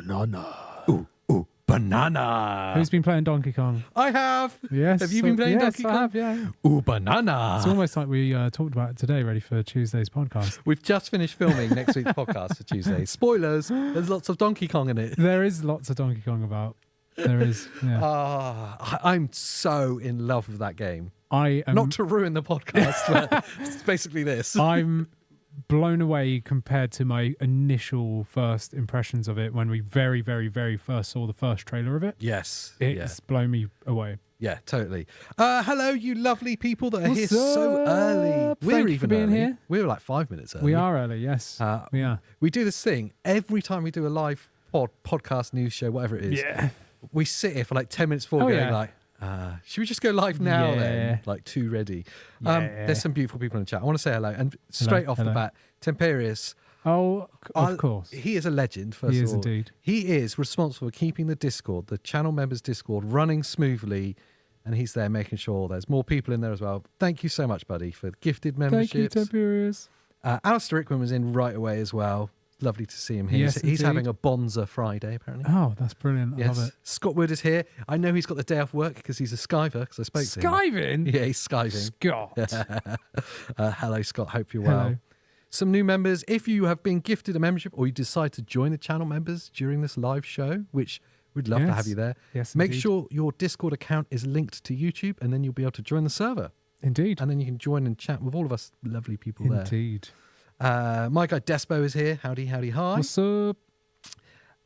banana. Ooh, banana. Who's been playing Donkey Kong? I have. Yes. Have you been playing Donkey Kong? I have, yeah. Ooh, banana. It's almost like we talked about it today, ready for Tuesday's podcast. We've just finished filming next week's podcast for Tuesday. Spoilers, there's lots of Donkey Kong in it. There is lots of Donkey Kong about. There is, yeah. I'm so in love with that game. I am, Not to ruin the podcast, but it's basically this. I'm blown away compared to my initial first impressions of it when we very, very, very first saw the first trailer of it. Yes. It's blown me away. Yeah, totally. Hello, you lovely people that are What's here so up? early. Thank you for being early. here. We're like 5 minutes early. We are early, yes. We are. We do this thing every time we do a live podcast, news show, whatever it is. Yeah. We sit here for like 10 minutes before going like, should we just go live now then? Like, too ready. Yeah. There's some beautiful people in the chat. I want to say hello. And straight off the bat, Temperius. Oh, of course. He is a legend, first He of is all. indeed. He is responsible for keeping the Discord, the channel members' Discord, running smoothly. And he's there making sure there's more people in there as well. Thank you so much, buddy, for gifted memberships. Thank you, Tiberius. Alistair Rickman was in right away as well. Lovely to see him here. Yes, he's indeed. having a Bonza Friday, apparently. Oh, that's brilliant. I love it. Scott Wood is here. I know he's got the day off work because he's a skiver, because I spoke to him. Skiving? Yeah, he's skiving. Scott. Hello, Scott. Hope you're well. Hello. Some new members. If you have been gifted a membership or you decide to join the channel members during this live show, which we'd love to have you there, Yes, make indeed. sure your Discord account is linked to YouTube, and then you'll be able to join the server. Indeed. And then you can join and chat with all of us lovely people there. Indeed. My guy Despo is here. Howdy, howdy, hi. What's up?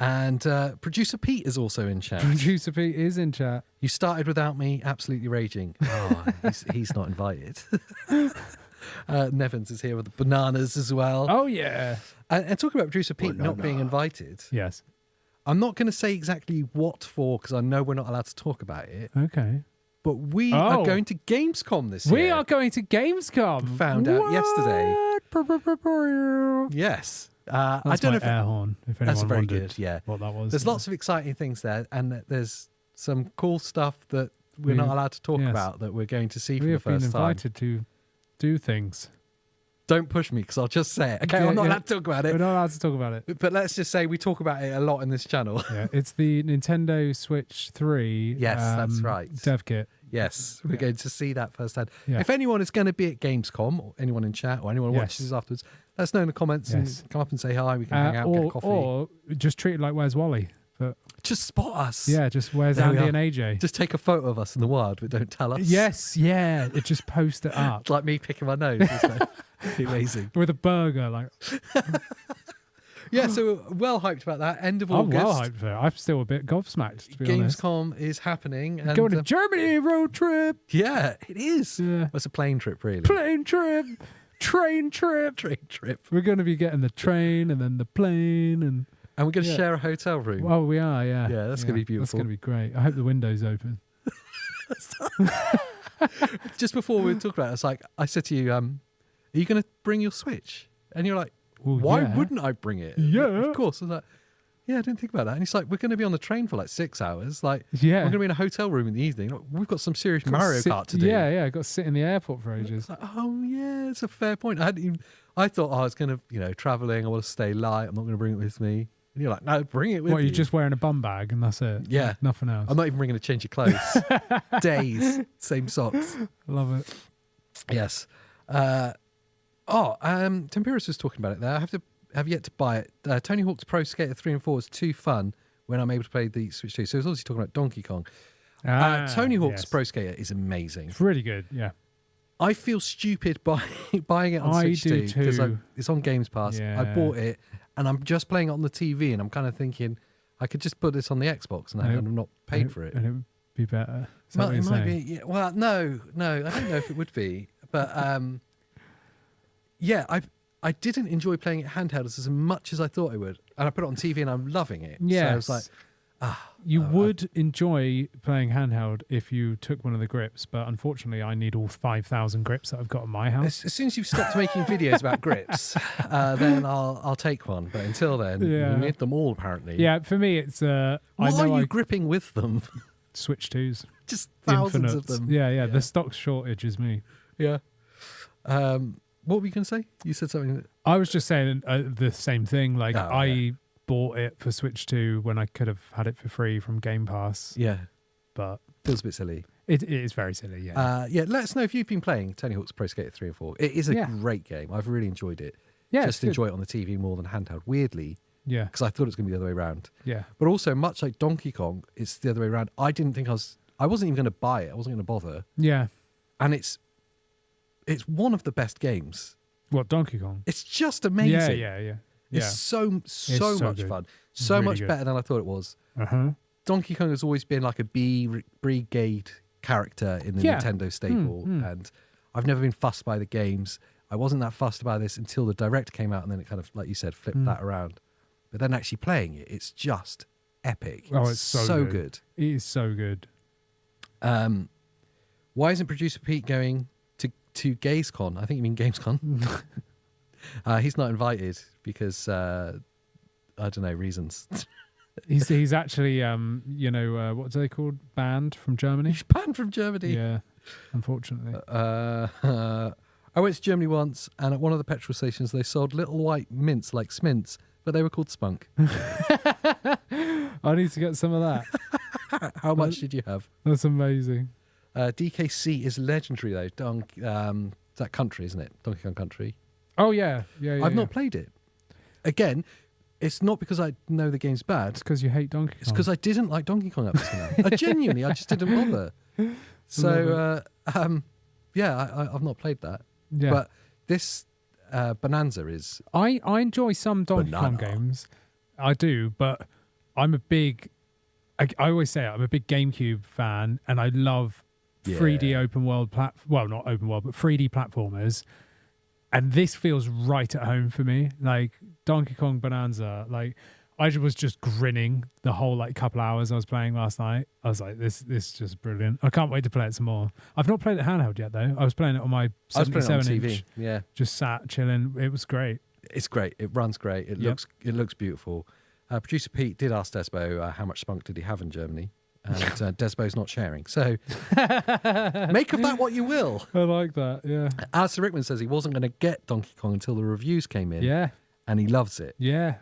And producer Pete is also in chat. Producer Pete is in chat. You started without me, absolutely raging. Oh, he's not invited. Nevins is here with the bananas as well. Oh, yeah. And talking about producer Pete not being invited, Yes. I'm not going to say exactly what for because I know we're not allowed to talk about it. Okay. But we are going to Gamescom this year. We are going to Gamescom. Found out yesterday. Yes. That's I don't know my air horn, if anyone that's very wondered good, yeah. what that was. There's lots of exciting things there, and there's some cool stuff that we're not allowed to talk about that we're going to see for We the have been first time. invited to do things. Don't push me because I'll just say it. Okay, Yeah, I'm not yeah. allowed to talk about We're it. not allowed to talk about it. But let's just say we talk about it a lot in this channel. Yeah, it's the Nintendo Switch 3 Yes, that's right. dev kit. Yes, we're going to see that firsthand. Yeah. If anyone is going to be at Gamescom, or anyone in chat, or anyone who watches this afterwards, let us know in the comments and come up and say hi. We can hang out, get a coffee. Or just treat it like Where's Wally? But just spot us. yeah, just Where's There we Andy are. and AJ? Just take a photo of us in the wild, but don't tell us. Yes, yeah. It just post it up It's like me picking my nose. Isn't it? Amazing. with a burger. Like Yeah, so we're well hyped about that. End of I'm August. well hyped for it. I'm still a bit gobsmacked, to be honest. Gamescom is happening. And, Going to Germany road trip. yeah, it is. Yeah. Well, it's a plane trip, really. Plane trip. Train trip. Train trip. We're going to be getting the train and then the plane and And we're going to Yeah. share a hotel room. oh, we are, yeah. Yeah, that's gonna be That's beautiful. going to be great. I hope the window's open. Just before we talk about it, it's like, I said to you, are you going to bring your Switch? And you're like, Well, why yeah. wouldn't I bring it? Yeah. Of course. I was like, yeah, I didn't think about that. And he's like, we're going to be on the train for like 6 hours. Like, Yeah. we're going to be in a hotel room in the evening. Like, we've got some serious Got to Mario sit- Kart to do. Yeah, yeah. Got to sit in the airport for ages. It's like, oh, yeah, it's a fair point. I thought, I was going to, traveling. I want to stay light. I'm not going to bring it with me. And you're like, no, bring it with What, you. you're just wearing a bum bag and that's it? Yeah. Nothing else. I'm not even bringing a change of clothes. Days, same socks. Love it. Yes. Tempirus was talking about it there. I have yet to buy it. Tony Hawk's Pro Skater 3 and 4 is too fun when I'm able to play the Switch 2. So he's obviously talking about Donkey Kong. Tony Hawk's yes. Pro Skater is amazing. It's really good, yeah. I feel stupid buying it on I Switch do 2 because too. it's on Games Pass. I Yeah. bought it and I'm just playing it on the TV and I'm kind of thinking I could just put this on the Xbox and I'm not paid for it. And it would be better. Is that Well, what it you're might saying? be. Yeah, well, no, I don't know if it would be, but yeah, I didn't enjoy playing it handheld as much as I thought I would, and I put it on TV and I'm loving it. Yes. So I was like, You would enjoy playing handheld if you took one of the grips, but unfortunately I need all 5,000 grips that I've got in my house. as soon as you've stopped making videos about grips, then I'll take one. But until then, Yeah. you need them all apparently. Yeah, for me it's What I know are you I gripping with them? Switch 2s. Just thousands of Infinites. them. Yeah, the stock shortage is me. Yeah. What were you going to say? You said something. I was just saying the same thing. Like Oh, I yeah. bought it for Switch 2 when I could have had it for free from Game Pass. Yeah. But Feels a bit silly. it is very silly, yeah. Let us know if you've been playing Tony Hawk's Pro Skater 3 and 4. It is a great game. I've really enjoyed it. Yeah, Just enjoy it on the TV more than handheld, weirdly, yeah, because I thought it was going to be the other way around. yeah. But also, much like Donkey Kong, it's the other way around. I didn't think I wasn't even going to buy it. I wasn't going to bother. Yeah. And it's one of the best games. What, Donkey Kong? It's just amazing. Yeah. It's so much good. fun. So Really much good. better than I thought it was. Uh-huh. Donkey Kong has always been like a B-grade character in the Nintendo stable, and I've never been fussed by the games. I wasn't that fussed about this until the Direct came out, and then it kind of, like you said, flipped that around. But then actually playing it, it's just epic. Oh, it's so good. It is so good. Why isn't producer Pete going to GazCon? I think you mean Gamescom. He's not invited because I don't know, reasons. He's actually what do they called? Banned from Germany. He's banned from Germany. Yeah, unfortunately. I went to Germany once, and at one of the petrol stations they sold little white mints like Smints, but they were called Spunk. I need to get some of that. How much did you have? That's amazing. DKC is legendary though. It's that country, isn't it? Donkey Kong Country. Oh yeah. I've not played it. Again, it's not because I know the game's bad. It's because you hate Donkey Kong. It's because I didn't like Donkey Kong up to now. I just didn't bother. So, I've not played that. Yeah. But this Bonanza is... I enjoy some Donkey Kong games. I do, but I'm a big... I always say it, I'm a big GameCube fan, and I love 3D open world... well, not open world, but 3D platformers. And this feels right at home for me. Like, Donkey Kong Bonanza, like... I was just grinning the whole couple hours I was playing last night. I was like, this is just brilliant. I can't wait to play it some more. I've not played it handheld yet though. I was playing it on my 77-inch. Yeah, just sat chilling. It was great. It's great. It runs great. It looks beautiful. Producer Pete did ask Desbo how much spunk did he have in Germany, and Desbo's not sharing. So make of that what you will. I like that. Yeah. Alistair Rickman says he wasn't going to get Donkey Kong until the reviews came in. Yeah. And he loves it. Yeah.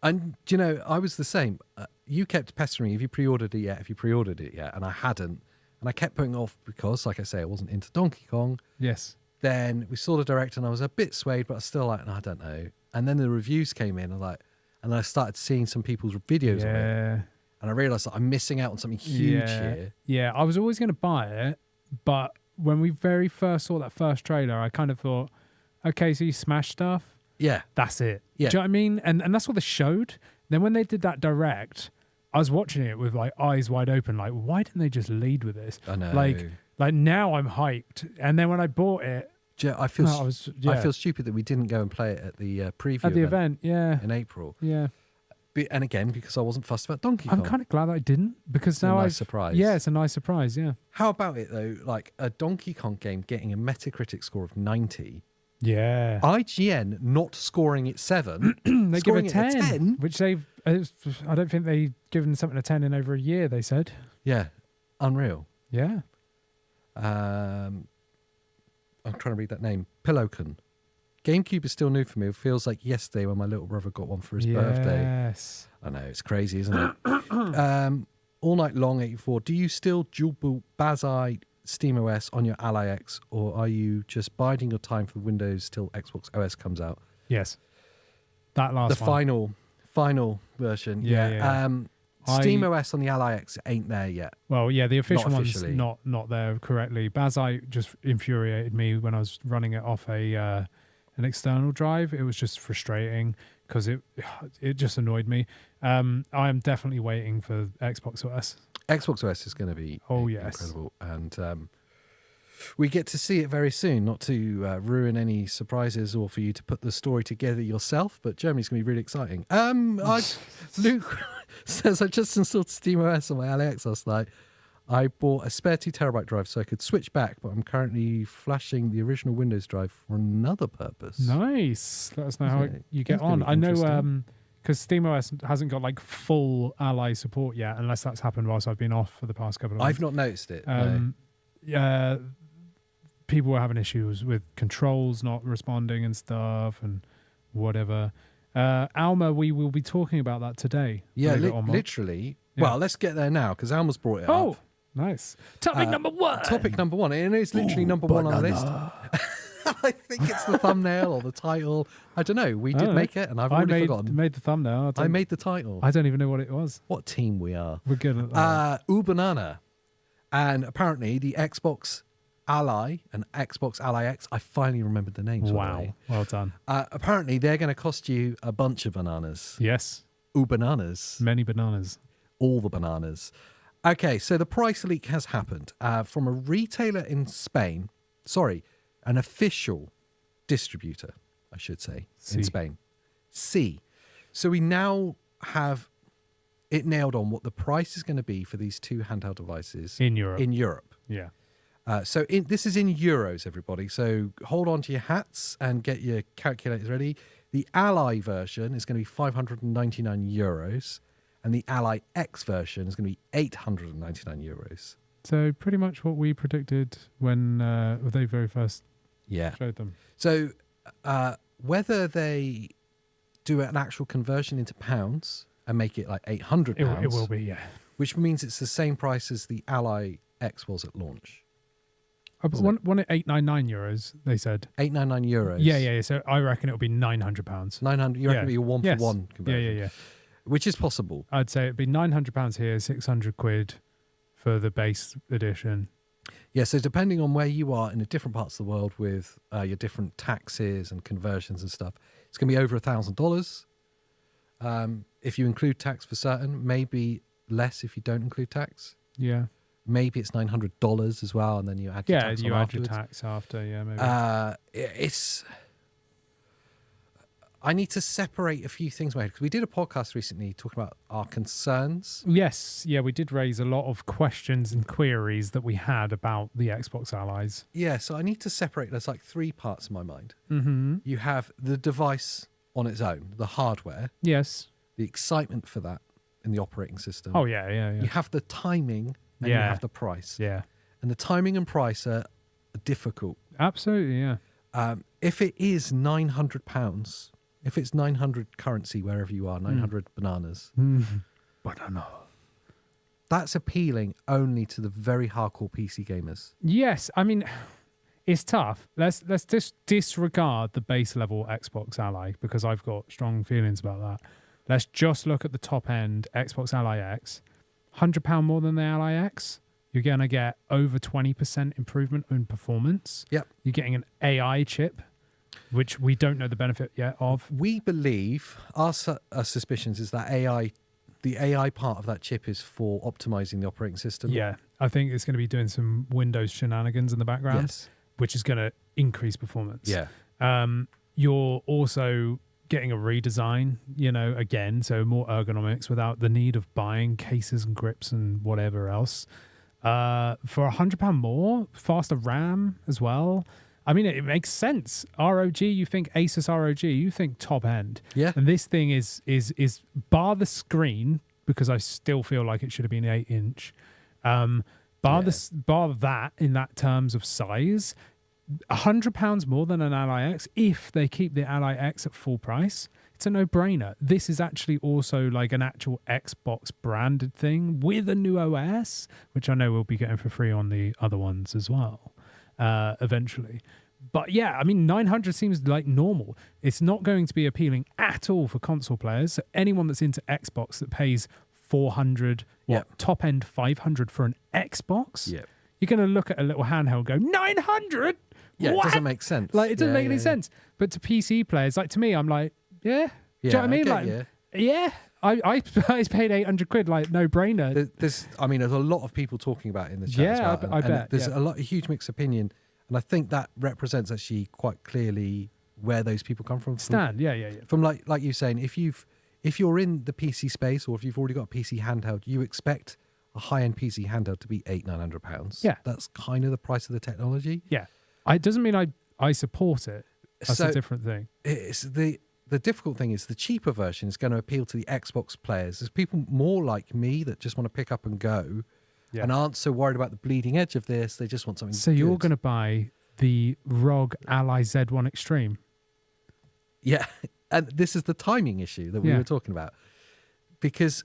And, I was the same. You kept pestering me, have you pre-ordered it yet? And I hadn't. And I kept putting off because, like I say, I wasn't into Donkey Kong. Yes. Then we saw the Direct and I was a bit swayed, but I was still like, no, I don't know. And then the reviews came in and I started seeing some people's videos of it. And I realised that I'm missing out on something huge here. Yeah, I was always going to buy it, but when we very first saw that first trailer, I kind of thought, okay, so you smash stuff. Yeah. That's it. Yeah. Do you know what I mean? And that's what they showed. Then when they did that Direct, I was watching it with eyes wide open, why didn't they just lead with this? I know. Like now I'm hyped. And then when I bought it, I feel stupid that we didn't go and play it at the preview at the event, in April. Yeah. And again, because I wasn't fussed about Donkey Kong. I'm kind of glad I didn't, because now it's a nice surprise. Yeah, it's a nice surprise, yeah. How about it though, like a Donkey Kong game getting a Metacritic score of 90? Yeah. IGN not scoring it 7. They give it a 10, which I don't think they've given something a 10 in over a year, they said. Yeah. Unreal. Yeah. I'm trying to read that name. Pillowcan. GameCube is still new for me. It feels like yesterday when my little brother got one for his birthday. Yes. I know, it's crazy, isn't it? All Night Long 84. Do you still dual boot Bazai SteamOS on your Ally X, or are you just biding your time for Windows till Xbox OS comes out? Yes. That last the final version. Yeah. SteamOS on the Ally X ain't there yet. Well, yeah, the official one's not there correctly. Bazai just infuriated me when I was running it off an external drive. It was just frustrating because it just annoyed me. I am definitely waiting for Xbox OS. Xbox OS is going to be incredible, and we get to see it very soon. Not to ruin any surprises or for you to put the story together yourself, but Germany's going to be really exciting. Luke says, I just installed SteamOS on my LAX last night. I bought a spare 2TB drive so I could switch back, but I'm currently flashing the original Windows drive for another purpose. Nice. Let us know how you get on. I know because SteamOS hasn't got full Ally support yet, unless that's happened whilst I've been off for the past couple of months. I've not noticed it. People were having issues with controls not responding and stuff and whatever. Alma, we will be talking about that today. Yeah, literally. Yeah. Well, let's get there now because Alma's brought it up. Oh, nice. Topic number one. Topic number one. And it's literally number one on the list. I think it's the thumbnail or the title. I don't know. We did make it, and I've already forgotten. Made the thumbnail. I made the title. I don't even know what it was. What team we are. We're good at that. Banana. And apparently the Xbox Ally and Xbox Ally X, I finally remembered the names. Wow. Well done. Apparently they're going to cost you a bunch of bananas. Yes. Bananas. Many bananas. All the bananas. Okay, so the price leak has happened from a retailer in Spain. Sorry, an official distributor, I should say, in Spain. So we now have it nailed on what the price is going to be for these two handheld devices in Europe. Yeah. This is in euros, everybody. So hold on to your hats and get your calculators ready. The Ally version is going to be 599 euros, and the Ally X version is going to be 899 euros. So pretty much what we predicted when they very first showed them. So whether they do an actual conversion into pounds and make it like £800, it will be, yeah. Which means it's the same price as the Ally X was at launch. One at 899 euros, they said. 899 euros. Yeah. So I reckon it'll be £900. 900. You reckon it'll be a one-for-one conversion? Yeah. Which is possible. I'd say it'd be £900 here, £600 for the base edition. Yeah, so depending on where you are in the different parts of the world with your different taxes and conversions and stuff, it's going to be over $1,000. If you include tax for certain, maybe less if you don't include tax. Yeah. Maybe it's $900 as well, and then you add your tax on add afterwards. your tax after, yeah, maybe. I need to separate a few things, because we did a podcast recently talking about our concerns. Yes, yeah, we did raise a lot of questions and queries that we had about the Xbox Allies. Yeah, so I need to separate. There's like three parts in my mind. Mm-hmm. You have the device on its own, the hardware. Yes. The excitement for that in the operating system. Oh, yeah. You have the timing and you have the price. Yeah. And the timing and price are difficult. Absolutely, yeah. If it is £900, if it's 900 currency wherever you are, 900 bananas. Banana. That's appealing only to the very hardcore PC gamers. Yes, I mean, it's tough. Let's just disregard the base level Xbox Ally because I've got strong feelings about that. Let's just look at the top end Xbox Ally X. £100 more than the Ally X. You're going to get over 20% improvement in performance. Yep. You're getting an AI chip, which we don't know the benefit yet of. We believe, our suspicions is that the AI part of that chip is for optimizing the operating system. Yeah, I think it's going to be doing some Windows shenanigans in the background, which is going to increase performance. Yeah. You're also getting a redesign, again, so more ergonomics without the need of buying cases and grips and whatever else. For £100 more, faster RAM as well. I mean, it makes sense. ROG, you think Asus ROG, you think top end. Yeah. And this thing is bar the screen, because I still feel like it should have been 8-inch. Bar that in that terms of size, £100 more than an Ally X. If they keep the Ally X at full price, it's a no-brainer. This is actually also like an actual Xbox branded thing with a new OS, which I know we'll be getting for free on the other ones as well, eventually. But yeah, I mean, 900 seems like normal. It's not going to be appealing at all for console players. So anyone that's into Xbox that pays 400, top end 500 for an Xbox, you're going to look at a little handheld and go, 900? Yeah, what? It doesn't make sense. Like, it doesn't make any sense. But to PC players, like to me, I'm like, do you know what I mean? I paid £800, like no brainer. There's a lot of people talking about it in the chat as well. I bet. There's a huge mixed opinion, and I think that represents actually quite clearly where those people come from. From like you saying, if you're in the PC space or if you've already got a PC handheld, you expect a high-end PC handheld to be £800-900. Yeah, that's kind of the price of the technology. Yeah, it doesn't mean I support it. That's a different thing. It's the difficult thing is the cheaper version is going to appeal to the Xbox players. There's people more like me that just want to pick up and go and aren't so worried about the bleeding edge of this. They just want something So you're going to buy the ROG Ally Z1 Extreme? Yeah. And this is the timing issue that we were talking about. Because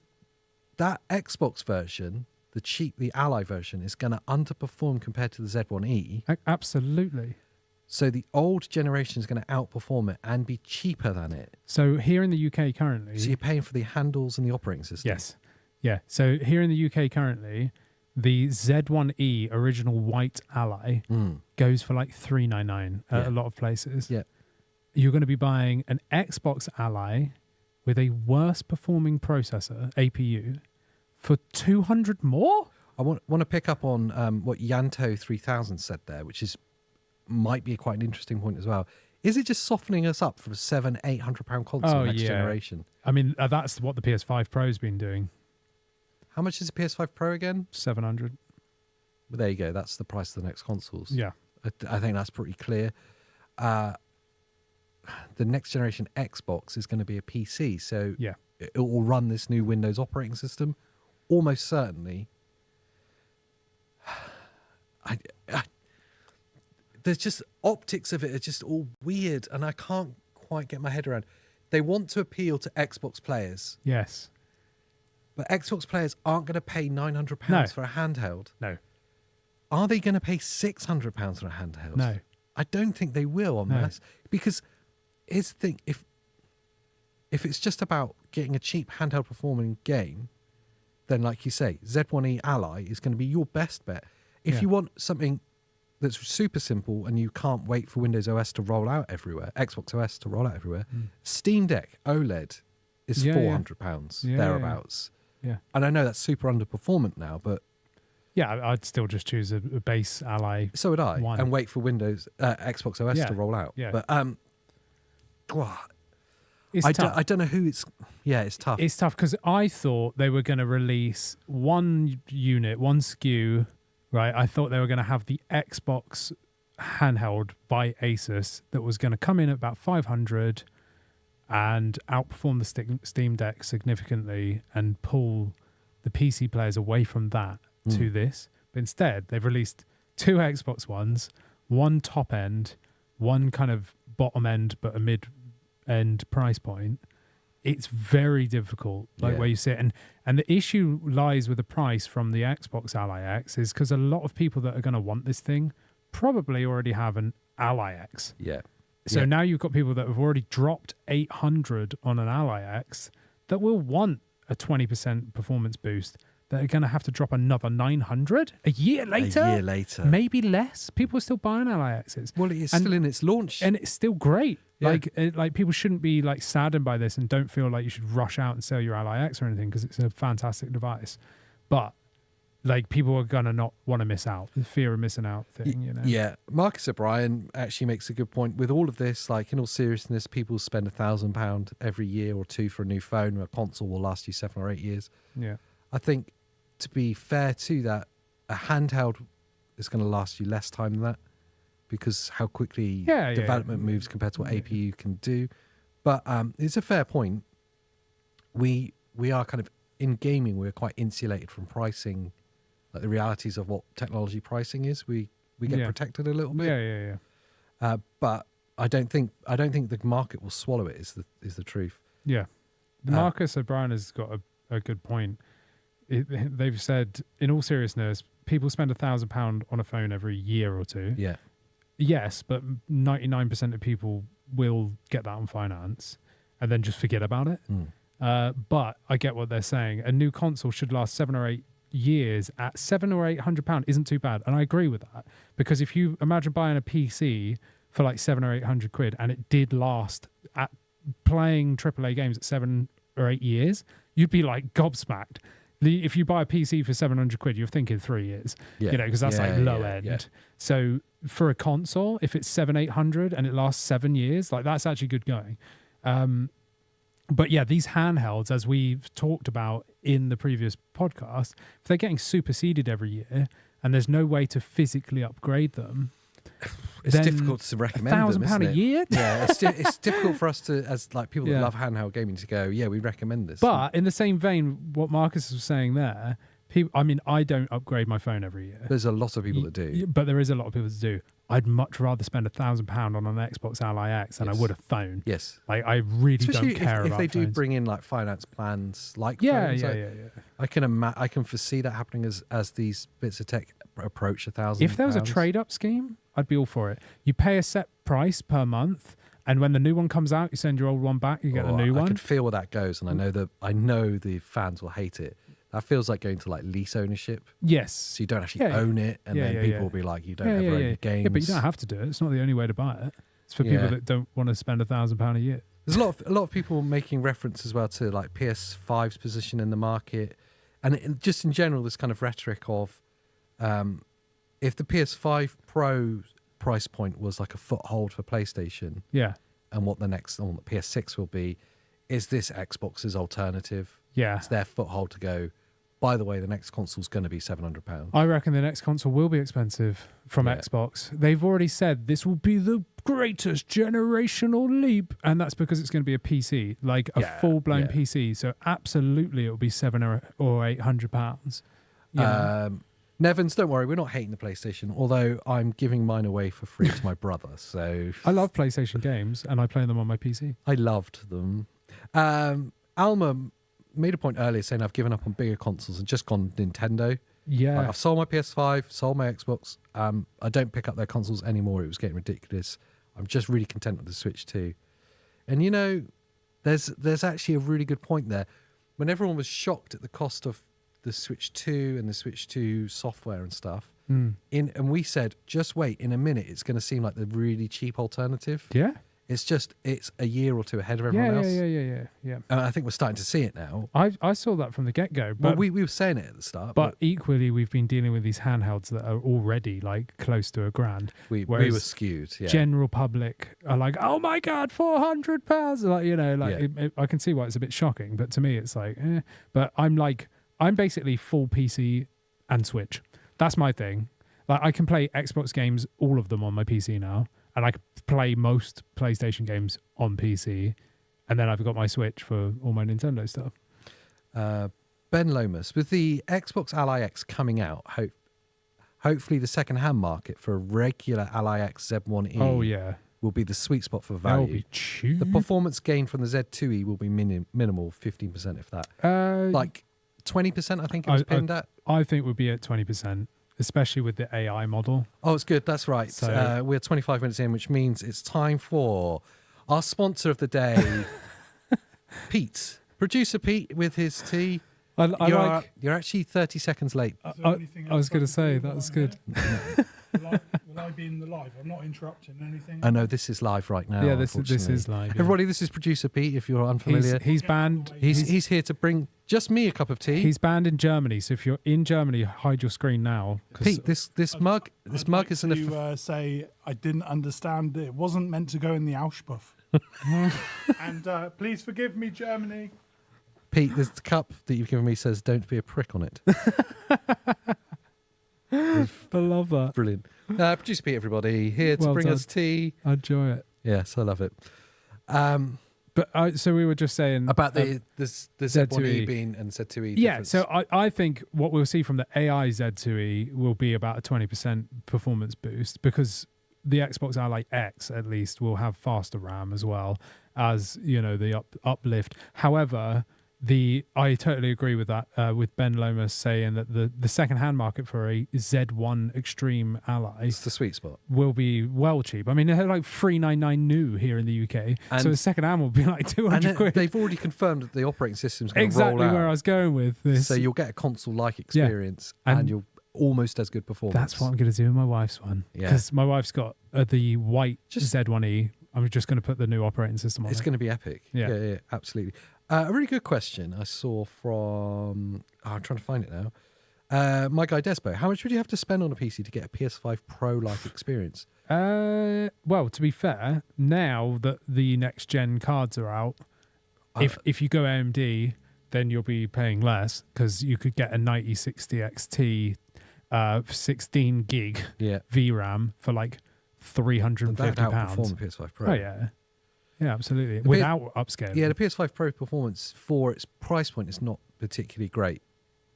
that Xbox version, the Ally version, is going to underperform compared to the Z1E. Absolutely. So the old generation is going to outperform it and be cheaper than it. So here in the UK currently... So you're paying for the handles and the operating system? Yes. Yeah. So here in the UK currently, the Z1E original white Ally goes for like $399 at a lot of places. Yeah. You're going to be buying an Xbox Ally with a worse performing processor, APU, for $200 more? I want to pick up on what Yanto 3000 said there, which might be quite an interesting point as well. Is it just softening us up for a £700-800 console next generation? I mean, that's what the PS5 Pro's been doing. How much is a PS5 Pro again? $700. Well, there you go. That's the price of the next consoles. Yeah. I think that's pretty clear. The next generation Xbox is going to be a PC, so it will run this new Windows operating system almost certainly. There's just optics of it are just all weird, and I can't quite get my head around. They want to appeal to Xbox players. Yes. But Xbox players aren't going to pay £900 for a handheld. No. Are they going to pay £600 for a handheld? No. I don't think they will on mass. Because here's the thing, if it's just about getting a cheap handheld performing game, then like you say, Z1E Ally is going to be your best bet. If you want something that's super simple and you can't wait for Windows OS to roll out everywhere, Xbox OS to roll out everywhere, Steam Deck OLED is £400 thereabouts. Yeah. And I know that's super underperformant now, but yeah, I'd still just choose a base Ally. So would I, and wait for Windows Xbox OS to roll out. Yeah. But it's tough. I don't know who it's. Yeah, it's tough. It's tough because I thought they were going to release one unit, one SKU. Right, I thought they were going to have the Xbox handheld by Asus that was going to come in at about 500 and outperform the Steam Deck significantly and pull the PC players away from that to this. But instead, they've released two Xbox Ones, one top end, one kind of bottom end but a mid end price point. It's very difficult, where you sit. And the issue lies with the price from the Xbox Ally X is because a lot of people that are going to want this thing probably already have an Ally X. Yeah. So now you've got people that have already dropped 800 on an Ally X that will want a 20% performance boost that are going to have to drop another 900 a year later. A year later. Maybe less. People are still buying Ally X's. Well, it's still in its launch. And it's still great. Yeah. Like people shouldn't be like saddened by this and don't feel like you should rush out and sell your Ally X or anything because it's a fantastic device. But like people are gonna not want to miss out. The fear of missing out thing, you know. Yeah. Marcus O'Brien actually makes a good point. With all of this, like in all seriousness, people spend £1,000 every year or two for a new phone. A console will last you 7 or 8 years. Yeah. I think to be fair to that, a handheld is going to last you less time than that because how quickly development moves compared to what APU can do. But it's a fair point. We are kind of in gaming, we're quite insulated from pricing, like the realities of what technology pricing is. We get protected a little bit. But I don't think the market will swallow it. Is the truth. Yeah. Marcus O'Brien has got a good point. They've said, in all seriousness, people spend £1,000 on a phone every year or two. Yeah. Yes, but 99% of people will get that on finance and then just forget about it. But I get what they're saying. A new console should last 7 or 8 years at £700 or £800 isn't too bad. And I agree with that. Because if you imagine buying a PC for like 700 or 800 quid and it did last at playing AAA games at 7 or 8 years, you'd be like gobsmacked. If you buy a PC for 700 quid, you're thinking 3 years, because that's like low end. Yeah. So for a console, if it's 700-800 and it lasts 7 years, like that's actually good going. But yeah, these handhelds, as we've talked about in the previous podcast, if they're getting superseded every year and there's no way to physically upgrade them, it's difficult to recommend them, isn't £1,000 a year. Yeah, it's difficult for us to, as like people that love handheld gaming, to go, we recommend this. But in the same vein, what Marcus was saying there, I don't upgrade my phone every year. There's a lot of people that do. But there is a lot of people that do. I'd much rather spend £1,000 on an Xbox Ally X than I would a phone. Yes. Like, I really Especially don't care if about they do phones. bring in like finance plans, like Yeah, phones. yeah. I can foresee that happening as these bits of tech approach £1,000. If there was a trade-up scheme, I'd be all for it. You pay a set price per month, and when the new one comes out, you send your old one back, you get the new one. I could feel where that goes, and I know the fans will hate it. That feels like going to like lease ownership. Yes. So you don't actually own it, and then people will be like, you don't ever own your games. Yeah, but you don't have to do it. It's not the only way to buy it. It's for people that don't want to spend £1,000 a year. There's a lot of people making reference as well to like PS5's position in the market, and just in general, this kind of rhetoric of if the PS5 Pro price point was like a foothold for PlayStation, and what the next on the PS6 will be, is this Xbox's alternative? Yeah, it's their foothold to go. By the way, the next console's going to be £700. I reckon the next console will be expensive from Xbox. They've already said this will be the greatest generational leap, and that's because it's going to be a PC, like a full-blown PC. So absolutely, it will be £700 or £800. Nevins, don't worry, we're not hating the PlayStation, although I'm giving mine away for free to my brother. So I love PlayStation games, and I play them on my PC. I loved them. Alma made a point earlier saying I've given up on bigger consoles and just gone Nintendo. Yeah. Like, I've sold my PS5, sold my Xbox. I don't pick up their consoles anymore. It was getting ridiculous. I'm just really content with the Switch 2. And you know, there's actually a really good point there. When everyone was shocked at the cost of the Switch 2 and the Switch 2 software and stuff, and we said, just wait, in a minute it's going to seem like the really cheap alternative. Yeah. It's a year or two ahead of everyone else. Yeah. And I think we're starting to see it now. I saw that from the get-go. But we were saying it at the start. But equally, we've been dealing with these handhelds that are already like close to £1,000. We were skewed. Yeah. General public are like, oh my God, £400. Like, you know, I can see why it's a bit shocking. But to me, it's like, But I'm basically full PC and Switch. That's my thing. Like, I can play Xbox games, all of them on my PC now. And I can play most PlayStation games on PC. And then I've got my Switch for all my Nintendo stuff. Ben Lomas, with the Xbox Ally X coming out, hopefully the second-hand market for a regular Ally X Z1E will be the sweet spot for value. That will be cheap. The performance gain from the Z2E will be minimal, 15% if that. Like 20%, I think it was pinned at. I think we'll be at 20%. Especially with the AI model. Oh, it's good. That's right. So, we're 25 minutes in, which means it's time for our sponsor of the day, Pete. Producer Pete with his tea. You're actually 30 seconds late. I was going to say, that was good. Will I be in the live? I'm not interrupting anything. I know this is live right now. Yeah, this is live. Yeah. Everybody, this is Producer Pete, if you're unfamiliar. He's banned. He's here to bring just me a cup of tea. He's banned in Germany, so if you're in Germany, hide your screen now. Pete, this mug isn't to say I didn't understand it wasn't meant to go in the Ausspuff. And please forgive me, Germany. Pete, the cup that you've given me says "Don't be a prick" on it. I love that. Brilliant. Producer Pete, everybody, here to bring us tea. I enjoy it. Yes, I love it. But so we were just saying about the Z1E being and Z2E. Yeah, so I think what we'll see from the AI Z2E will be about a 20% performance boost, because the Xbox Ally X at least will have faster RAM as well as, you know, the uplift. However, I totally agree with that, with Ben Lomas saying that the second-hand market for a Z1 Extreme Ally, it's the sweet spot, will be well cheap. I mean, they're like $399 new here in the UK, and so a second-hand will be like 200 quid. They've already confirmed that the operating system's going to roll out. Exactly where I was going with this. So you'll get a console-like experience, and you'll almost as good performance. That's what I'm going to do with my wife's one, because my wife's got the white Z1E. I'm just going to put the new operating system on. It's going to be epic. Yeah, absolutely. A really good question I saw from... I'm trying to find it now. My guy Despo. How much would you have to spend on a PC to get a PS5 Pro-like experience? Well, to be fair, now that the next-gen cards are out, if you go AMD, then you'll be paying less, because you could get a 9060 XT 16 gig VRAM for like £350. That would outperform the PS5 Pro. Oh, yeah. Yeah, absolutely. Without upscaling. Yeah, the PS5 Pro performance for its price point is not particularly great.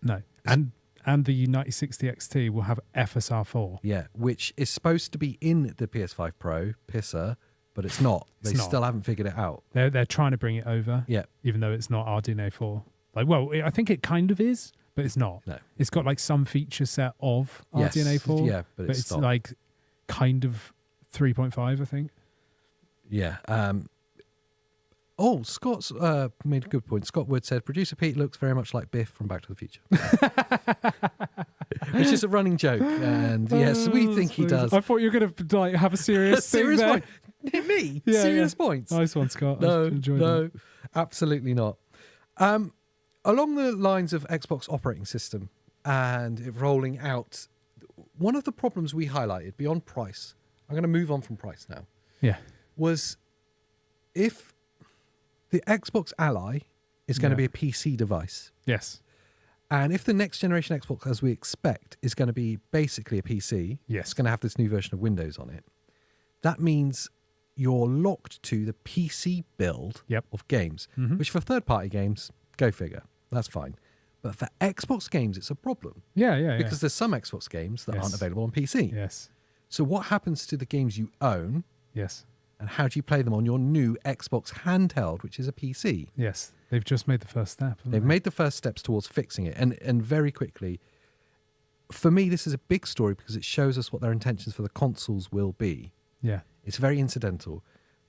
No. And and the 9060 XT will have FSR4. Yeah, which is supposed to be in the PS5 Pro, pisser, but it's not. They still haven't figured it out. They're trying to bring it over. Yeah. Even though it's not RDNA 4. I think it kind of is, but it's not. No. It's got like some feature set of RDNA 4. Yeah, but it's like kind of 3.5, I think. Yeah. Scott's made a good point. Scott Wood said, Producer Pete looks very much like Biff from Back to the Future. Which is a running joke. And yes, we think he does. I thought you were going to have a serious thing there. Point. Me? Yeah, serious points? Nice one, Scott. No, absolutely not. Along the lines of Xbox operating system and it rolling out, one of the problems we highlighted beyond price, I'm going to move on from price now, was if the Xbox Ally is going to be a PC device. Yes. And if the next generation Xbox, as we expect, is going to be basically a PC, it's going to have this new version of Windows on it, that means you're locked to the PC build of games, which for third-party games, go figure, that's fine. But for Xbox games, it's a problem. Because there's some Xbox games that aren't available on PC. Yes. So what happens to the games you own? Yes. And how do you play them on your new Xbox Handheld, which is a PC? Yes. They've just made the first step. They've made the first steps towards fixing it. And very quickly, for me, this is a big story because it shows us what their intentions for the consoles will be. Yeah. It's very incidental.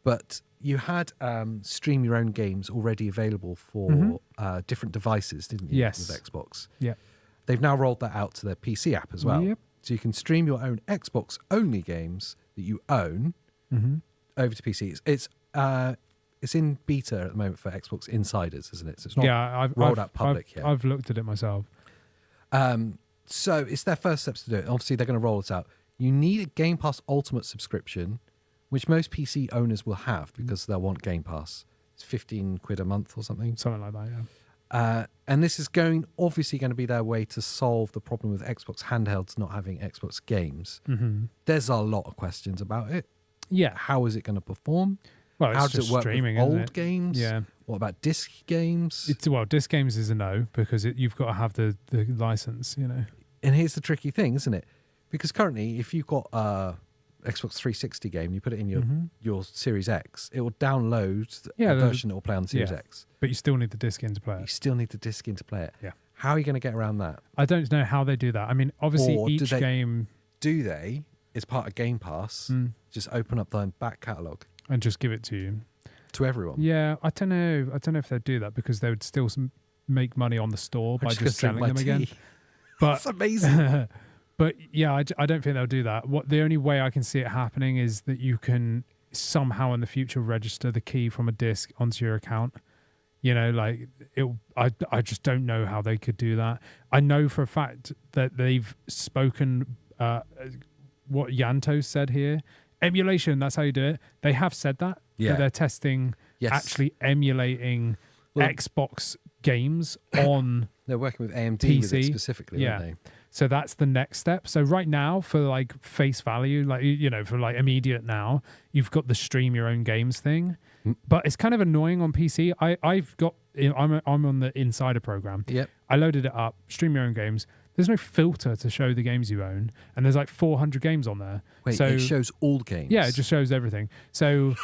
But you had stream your own games already available for different devices, didn't you? Yes. With Xbox. Yeah. They've now rolled that out to their PC app as well. Yep. So you can stream your own Xbox-only games that you own over to PC. It's in beta at the moment for Xbox Insiders, isn't it? So it's not I've rolled out public yet. I've looked at it myself. So it's their first steps to do it. Obviously, they're going to roll it out. You need a Game Pass Ultimate subscription, which most PC owners will have because they'll want Game Pass. It's £15 a month or something. Something like that, yeah. And this is obviously going to be their way to solve the problem with Xbox handhelds not having Xbox games. There's a lot of questions about it. Yeah. How is it going to perform? Well, how does it work streaming, with old games? Yeah. What about disc games? Disc games is a no because you've got to have the license, you know. And here's the tricky thing, isn't it? Because currently, if you've got a Xbox 360 game, you put it in your Series X, it will download the version that will play on Series X. But you still need the disc in to play it. You still need the disc in to play it. Yeah. How are you going to get around that? I don't know how they do that. I mean, obviously each game... Do they, as part of Game Pass, just open up their back catalogue? And just give it to you. To everyone? Yeah, I don't know. I don't know if they'd do that because they would still make money on the store by just selling them again. But that's amazing. But yeah, I don't think they'll do that. The only way I can see it happening is that you can somehow in the future register the key from a disc onto your account. You know, like I just don't know how they could do that. I know for a fact that they've spoken what Yanto said here. Emulation, that's how you do it. They have said that. Yeah. They're testing actually emulating Xbox games on they're working with AMD PC. With it specifically, aren't they? So that's the next step. So right now, for like face value, like, you know, for like immediate now, you've got the stream your own games thing. But it's kind of annoying on PC. I'm on the Insider program. Yep. I loaded it up, stream your own games. There's no filter to show the games you own, and there's like 400 games on there. Wait, so it shows all games? Yeah, it just shows everything. So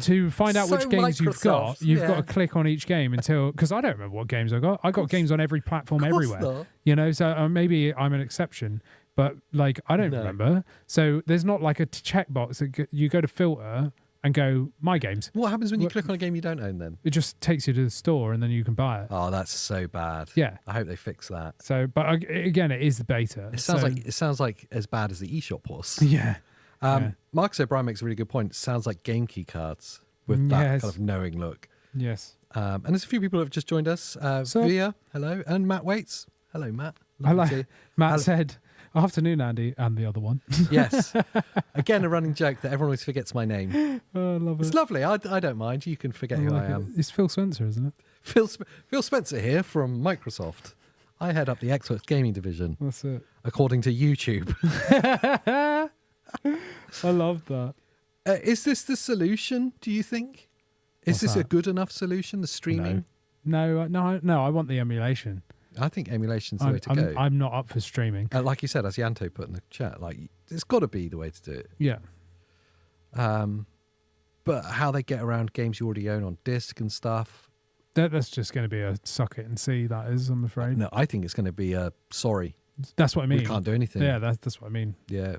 to find out which games you've got to click on each game because I don't remember what games I got. I got games on every platform everywhere. Not. You know, so maybe I'm an exception, but like I don't remember. So there's not like a checkbox. You go to filter and go my games. What happens when you click on a game you don't own then? It just takes you to the store and then you can buy it. Oh, that's so bad. Yeah. I hope they fix that. So, but again, it is the beta. It sounds like as bad as the eShop was. Yeah. Marcus O'Brien makes a really good point. It sounds like game key cards with that kind of knowing look. Yes. And there's a few people who have just joined us. Via, hello. And Matt Waits. Hello, Matt. Matt said, afternoon, Andy, and the other one. Yes. Again, a running joke that everyone always forgets my name. Oh, I love it. It's lovely. I don't mind. You can forget who I am. It's Phil Spencer, isn't it? Phil Spencer here from Microsoft. I head up the Xbox gaming division. That's it. According to YouTube. I love that. Is this the solution, do you think? Is this a good enough solution, the streaming? No, I want the emulation. I think emulation's the way to go. I'm not up for streaming. Like you said, as Yanto put in the chat, like it's got to be the way to do it. Yeah. But how they get around games you already own on disc and stuff. That's just going to be a suck it and see, that is, I'm afraid. No, I think it's going to be a sorry. That's what I mean. We can't do anything. Yeah, that's what I mean. Yeah.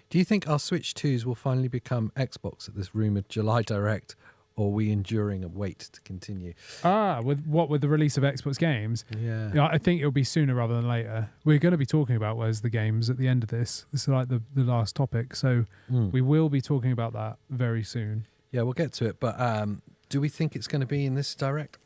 Do you think our Switch 2s will finally become Xbox at this rumoured July Direct, or are we enduring a wait to continue? With the release of Xbox games? Yeah. I think it'll be sooner rather than later. We're going to be talking about where's the games at the end of this. This is like the last topic. So we will be talking about that very soon. Yeah, we'll get to it. But do we think it's going to be in this Direct?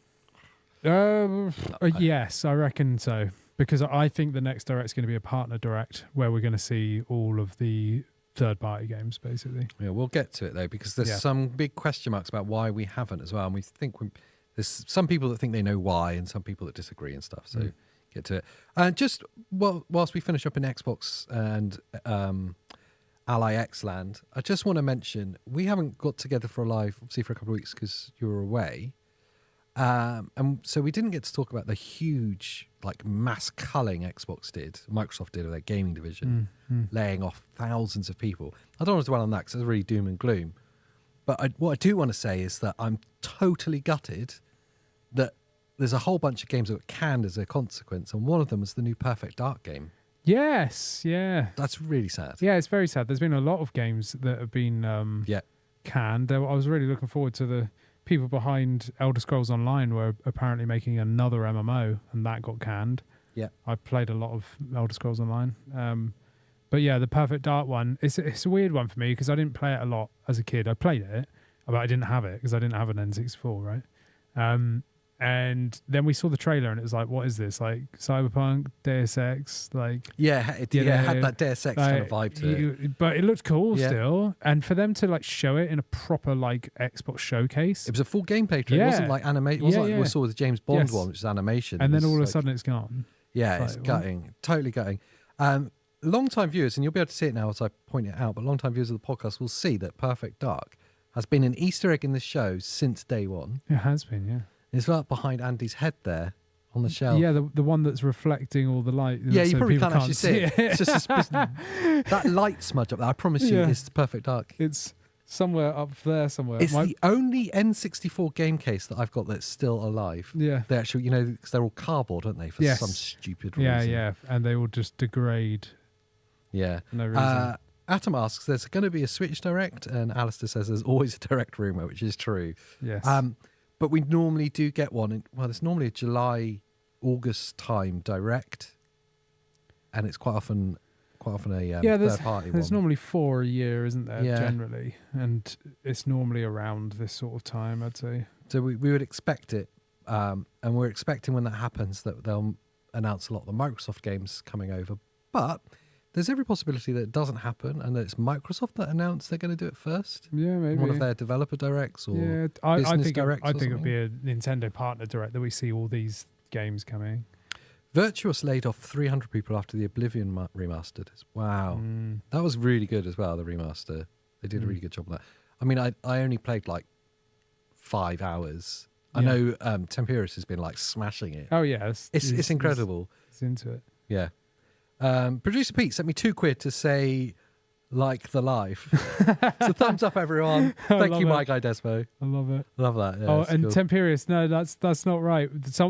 Yes, I reckon so. Because I think the next Direct's going to be a partner Direct where we're going to see all of the third-party games, basically. Yeah, we'll get to it, though, because there's some big question marks about why we haven't as well. And we think there's some people that think they know why and some people that disagree and stuff. So get to it. And just whilst we finish up in Xbox and Ally X land, I just want to mention we haven't got together for a live, obviously, for a couple of weeks because you were away. And so we didn't get to talk about the huge, like, mass culling Microsoft did with their gaming division, laying off thousands of people. I don't want to dwell on that because it's really doom and gloom. But what I do want to say is that I'm totally gutted that there's a whole bunch of games that were canned as a consequence, and one of them was the new Perfect Dark game. Yes, yeah. That's really sad. Yeah, it's very sad. There's been a lot of games that have been canned. I was really looking forward to the people behind Elder Scrolls Online were apparently making another MMO, and that got canned. Yeah, I played a lot of Elder Scrolls Online. But yeah, the Perfect Dark one, it's a weird one for me because I didn't play it a lot as a kid. I played it, but I didn't have it because I didn't have an N64, right? And then we saw the trailer and it was like, what is this? Like Cyberpunk, Deus Ex, like... Yeah, it had that Deus Ex kind of vibe to it. But it looked cool still. And for them to like show it in a proper like Xbox showcase... It was a full gameplay trailer. It wasn't like animation. It wasn't like we saw with the James Bond one, which is animation. And then all of a sudden it's gone. Yeah, it's gutting. Totally gutting. Long-time viewers, and you'll be able to see it now as I point it out, but long-time viewers of the podcast will see that Perfect Dark has been an Easter egg in the show since day one. It has been, yeah. It's right behind Andy's head there on the shelf. Yeah, the one that's reflecting all the light. Yeah, you probably can't actually see it. It's just that light smudge up there. I promise you, it's Perfect Dark. It's somewhere up there somewhere. It's the only N64 game case that I've got that's still alive. Yeah. They actually, because they're all cardboard, aren't they, for some stupid reason. Yeah, and they will just degrade. Yeah. No reason. Atom asks, there's going to be a Switch Direct, and Alistair says there's always a Direct rumour, which is true. Yes. But we normally do get one. There's normally a July, August time Direct, and it's quite often a third party one. There's normally 4 a year, isn't there, generally? And it's normally around this sort of time, I'd say. So we would expect it, and we're expecting when that happens that they'll announce a lot of the Microsoft games coming over. But there's every possibility that it doesn't happen and that it's Microsoft that announced they're going to do it first. Yeah, maybe. One of their developer directs or business directs. I think it'll be a Nintendo partner direct that we see all these games coming. Virtuous laid off 300 people after the Oblivion remastered. Wow. That was really good as well, the remaster. They did a really good job of that. I mean, I only played like 5 hours. I know Temperis has been like smashing it. Oh, yeah. It's incredible. It's into it. Yeah. Producer Pete sent me £2 to say like the live. So thumbs up, everyone. Thank you, my guy Desmo. I love it. Love that. Yeah, and cool. Temperius, no, that's not right.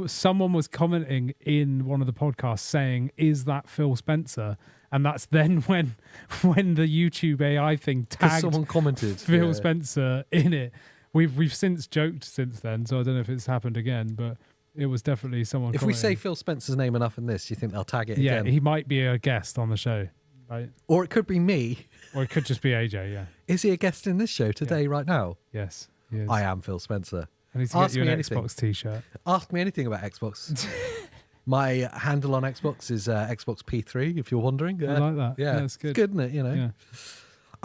Someone was commenting in one of the podcasts saying, "Is that Phil Spencer?" And that's then when the YouTube AI thing tagged someone commented Phil Spencer in it. We've since joked since then, so I don't know if it's happened again, but. It was definitely someone. If we say Phil Spencer's name enough in this, you think they'll tag it again? Yeah, he might be a guest on the show, right? Or it could be me. Or it could just be AJ, yeah. Is he a guest in this show today, right now? Yes, he is. I am Phil Spencer. I need to get you an Xbox t-shirt. Ask me anything about Xbox. My handle on Xbox is Xbox P3, if you're wondering. I like that. Yeah, it's good. It's good, isn't it? Yeah.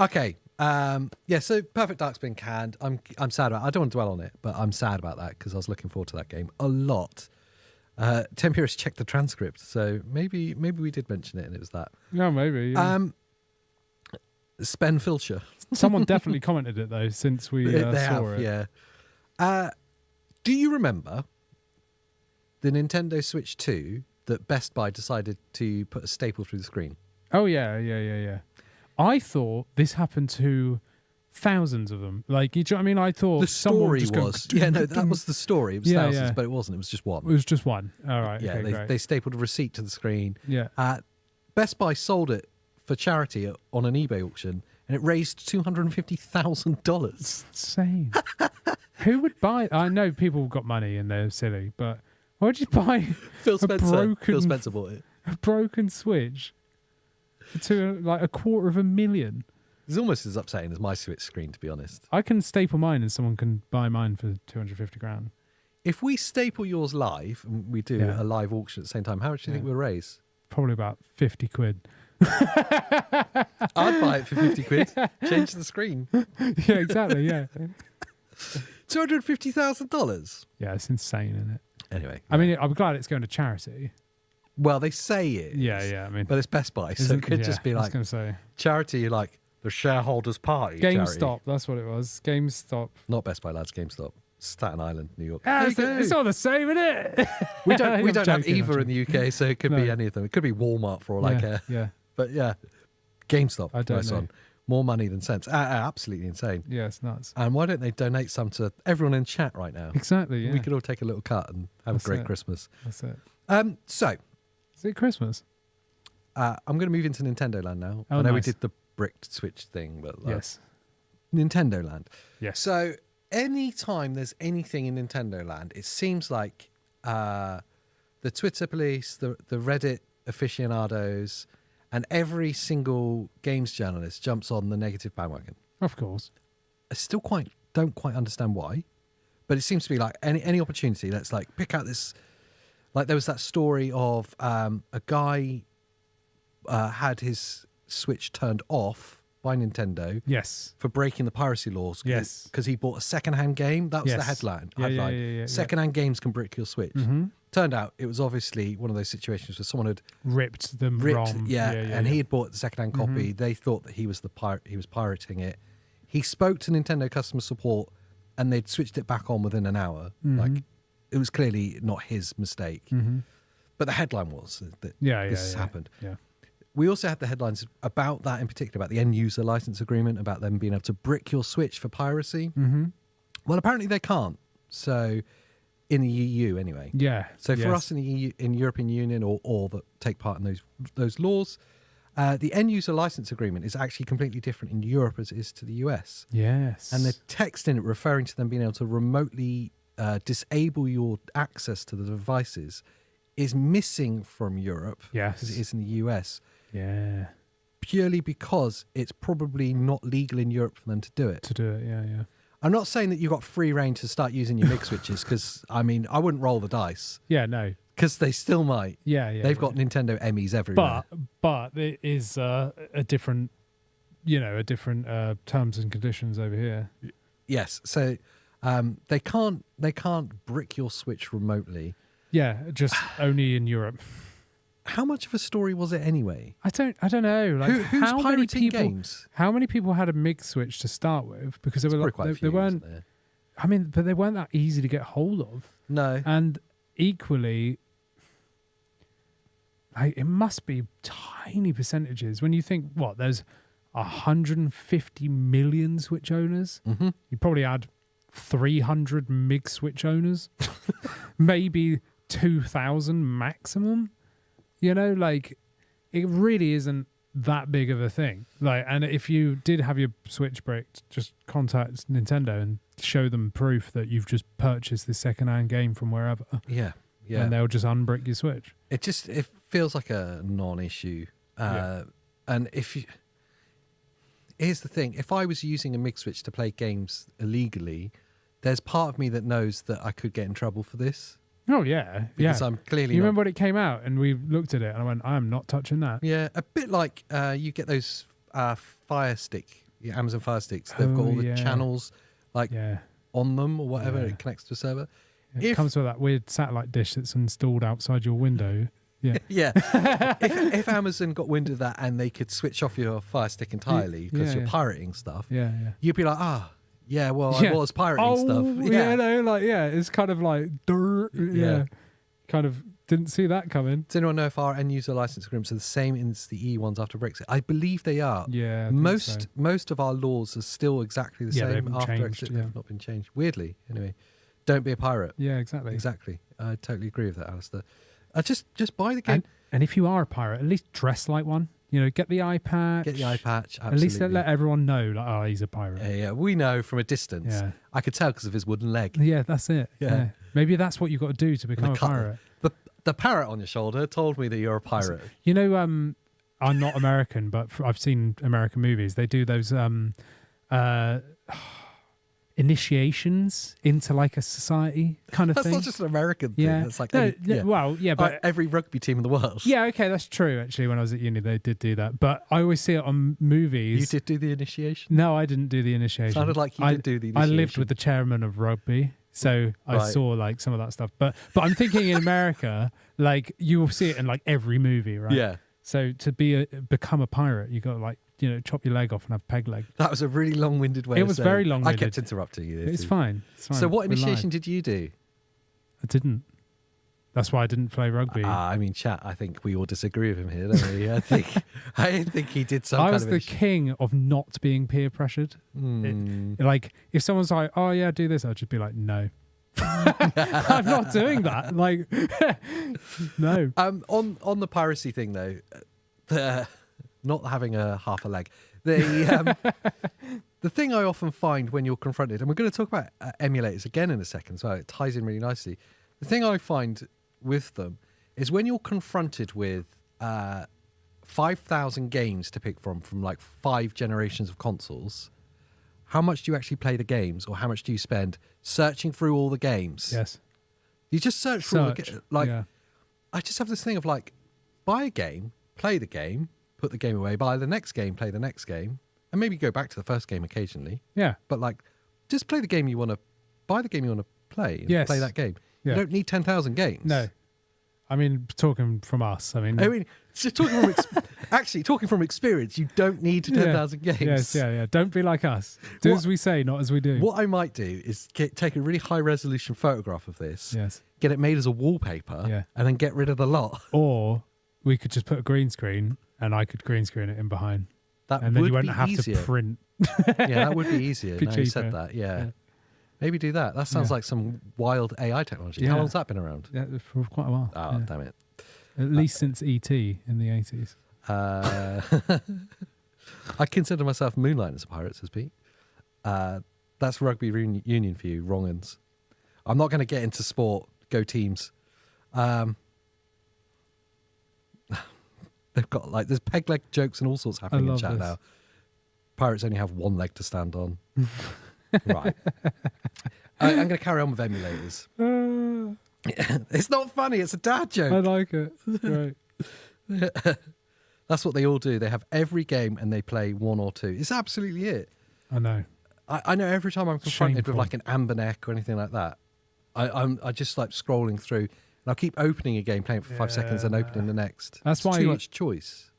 Okay. So Perfect Dark's been canned. I'm sad about it. I don't want to dwell on it, but I'm sad about that because I was looking forward to that game a lot. Temperis checked the transcript, so maybe we did mention it and it was that. Yeah, maybe. Yeah. Spen Filcher. Someone definitely commented it though since we saw it. Yeah. Do you remember the Nintendo Switch 2 that Best Buy decided to put a staple through the screen. Oh, yeah. I thought this happened to thousands of them. Like, you know what I mean? I thought the story was... that was the story. It was thousands, but it wasn't. It was just one. It was just one. All right. Yeah, okay, they stapled a receipt to the screen. Yeah. Best Buy sold it for charity on an eBay auction, and it raised $250,000. Insane. Who would buy? I know people got money and they're silly, but why would you buy Phil Spencer bought it. A broken Switch to like $250,000? It's almost as upsetting as my Switch screen, to be honest. I can staple mine and someone can buy mine for 250 grand. If we staple yours live, and we do a live auction at the same time, how much do you think we'll raise? Probably about 50 quid. I'd buy it for 50 quid. Change the screen. Yeah, exactly, yeah. $250,000? Yeah, it's insane, isn't it? Anyway. I mean, I'm glad it's going to charity. Well, they say it. Yeah, I mean. But it's Best Buy, so it could just be like charity, like the shareholders party. GameStop, charity. That's what it was. GameStop. Not Best Buy, lads, GameStop. Staten Island, New York. It's all the same, isn't it? We don't have either in the UK, so it could be any of them. It could be Walmart for all I care. Yeah. But yeah, GameStop. I don't know. More money than sense. Absolutely insane. Yeah, it's nuts. And why don't they donate some to everyone in chat right now? Exactly, yeah. We could all take a little cut and have a great Christmas. That's it. So. Is it Christmas? I'm going to move into Nintendo Land now. Oh, I know we nice. did the bricked Switch thing, but yes. Nintendo Land. Yes. So anytime there's anything in Nintendo Land, it seems like the Twitter police, the Reddit aficionados, and every single games journalist jumps on the negative bandwagon. Of course. I still don't quite understand why, but it seems to be like any opportunity. Let's like pick out this. Like there was that story of a guy had his Switch turned off by Nintendo. Yes. For breaking the piracy laws. Yes. Because he bought a second-hand game. That was the headline. Yeah, second-hand games can brick your Switch. Mm-hmm. Turned out it was obviously one of those situations where someone had ripped them ROM. And he had bought the second-hand copy. They thought that he was he was pirating it. He spoke to Nintendo customer support, and they'd switched it back on within an hour. Mm-hmm. Like it was clearly not his mistake. Mm-hmm. But the headline was that this happened. Yeah. We also had the headlines about that in particular, about the end-user license agreement, about them being able to brick your Switch for piracy. Mm-hmm. Well, apparently they can't. So, in the EU anyway. Yeah. So for us in the EU, in European Union, or that take part in those laws, the end-user license agreement is actually completely different in Europe as it is to the US. Yes. And the text in it referring to them being able to remotely disable your access to the devices is missing from Europe. Yes. As it is in the US. Yeah. Purely because it's probably not legal in Europe for them to do it. Yeah. I'm not saying that you've got free reign to start using your MIG switches, because, I mean, I wouldn't roll the dice. Yeah, no. Because they still might. Yeah. They've got Nintendo Emmys everywhere. But it is a different terms and conditions over here. Yes. So they can't brick your Switch remotely. Yeah, just only in Europe. How much of a story was it anyway? I don't know. Like, who's how many people? Games? How many people had a MIG switch to start with? Because there were quite a few, they weren't. I mean, but they weren't that easy to get hold of. No. And equally, like, it must be tiny percentages when you think there's 150 million Switch owners. Mm-hmm. You probably had 300 MIG switch owners, maybe 2,000 maximum. You know, like, it really isn't that big of a thing. Like, and if you did have your Switch bricked, just contact Nintendo and show them proof that you've just purchased this second-hand game from wherever. Yeah. And they'll just unbrick your Switch. It feels like a non-issue. And here's the thing: if I was using a MIG switch to play games illegally, there's part of me that knows that I could get in trouble for this. Oh, yeah. Because I'm clearly... You remember when it came out and we looked at it and I went, I'm not touching that. Yeah, a bit like you get those Fire Stick, Amazon Fire Sticks. They've got all the channels on them or whatever. It connects to a server. It comes with that weird satellite dish that's installed outside your window. Yeah. Yeah. if Amazon got wind of that and they could switch off your Fire Stick entirely because you're pirating stuff, you'd be like, I was pirating stuff. It's kind of like dirt. Yeah. kind of didn't see that coming. Does anyone know if our end user license agreements are the same as the EU ones after Brexit? I believe they are. Yeah. Most of our laws are still exactly the They same haven't after changed, Brexit. They've not been changed. Weirdly, anyway. Don't be a pirate. Yeah, exactly. Exactly. I totally agree with that, Alistair. Just buy the game. And if you are a pirate, at least dress like one. You know, get the eye patch. Get the eye patch. Absolutely. At least let everyone know, like, oh, he's a pirate. Yeah, we know from a distance. Yeah. I could tell because of his wooden leg. Yeah, that's it. Yeah. Maybe that's what you've got to do to become a pirate. The parrot on your shoulder told me that you're a pirate. You know, I'm not American, but I've seen American movies. They do those initiations into like a society kind of That's thing. not just an American thing. Yeah. That's like but every rugby team in the world. yeah, okay, that's true. Actually, when I was at uni, they did do that. But I always see it on movies. You did do the initiation? No, I didn't do the initiation. Sounded like you did do the initiation. I lived with the chairman of rugby, so I saw like some of that stuff. But I'm thinking in America, like you will see it in like every movie, right? Yeah. So to become a pirate, you got to like, you know, chop your leg off and have peg leg. That was a really long-winded way. It was very long-winded. I kept interrupting you. It's fine. So what initiation did you do? I didn't. That's why I didn't play rugby. I mean, chat. I think we all disagree with him here, don't we? I think he did some. I kind was of the king of not being peer pressured. Like if someone's like, "Oh yeah, do this," I'd just be like, "No." I'm not doing that. Like, no. On the piracy thing though, not having a half a leg. The thing I often find when you're confronted, and we're going to talk about emulators again in a second, so it ties in really nicely. The thing I find with them is when you're confronted with 5,000 games to pick from like 5 generations of consoles. How much do you actually play the games, or how much do you spend searching through all the games? Yes. You just search for all the games. Like, I just have this thing of like, buy a game, play the game, put the game away, buy the next game, play the next game, and maybe go back to the first game occasionally. Yeah. But like, just play the game you want to, buy the game you want to play, and play that game. Yeah. You don't need 10,000 games. No. I mean, talking from us, I mean, just talking from talking from experience, you don't need 10,000 games. Yes, yeah. Don't be like us. Do as we say, not as we do. What I might do is take a really high resolution photograph of this, get it made as a wallpaper, and then get rid of the lot. Or we could just put a green screen, and I could green screen it in behind. And then you wouldn't have to print. Yeah, that would be easier. Now you said that, yeah. Maybe do that. That sounds like some wild AI technology. How long's that been around? Yeah, for quite a while. Oh, damn it. At least since E.T. in the 80s. I consider myself moonlighting as a pirate, says Pete. That's rugby union for you, wrong uns. I'm not going to get into sport. Go teams. They've got like, there's peg leg jokes and all sorts happening in chat now. Pirates only have one leg to stand on. Right. I'm going to carry on with emulators. It's not funny. It's a dad joke. I like it. Right. That's what they all do. They have every game and they play one or two. It's absolutely it. I know. I know every time I'm confronted with like an amber neck or anything like that, I just like scrolling through and I'll keep opening a game, playing it for 5 seconds and opening the next. That's why too much choice.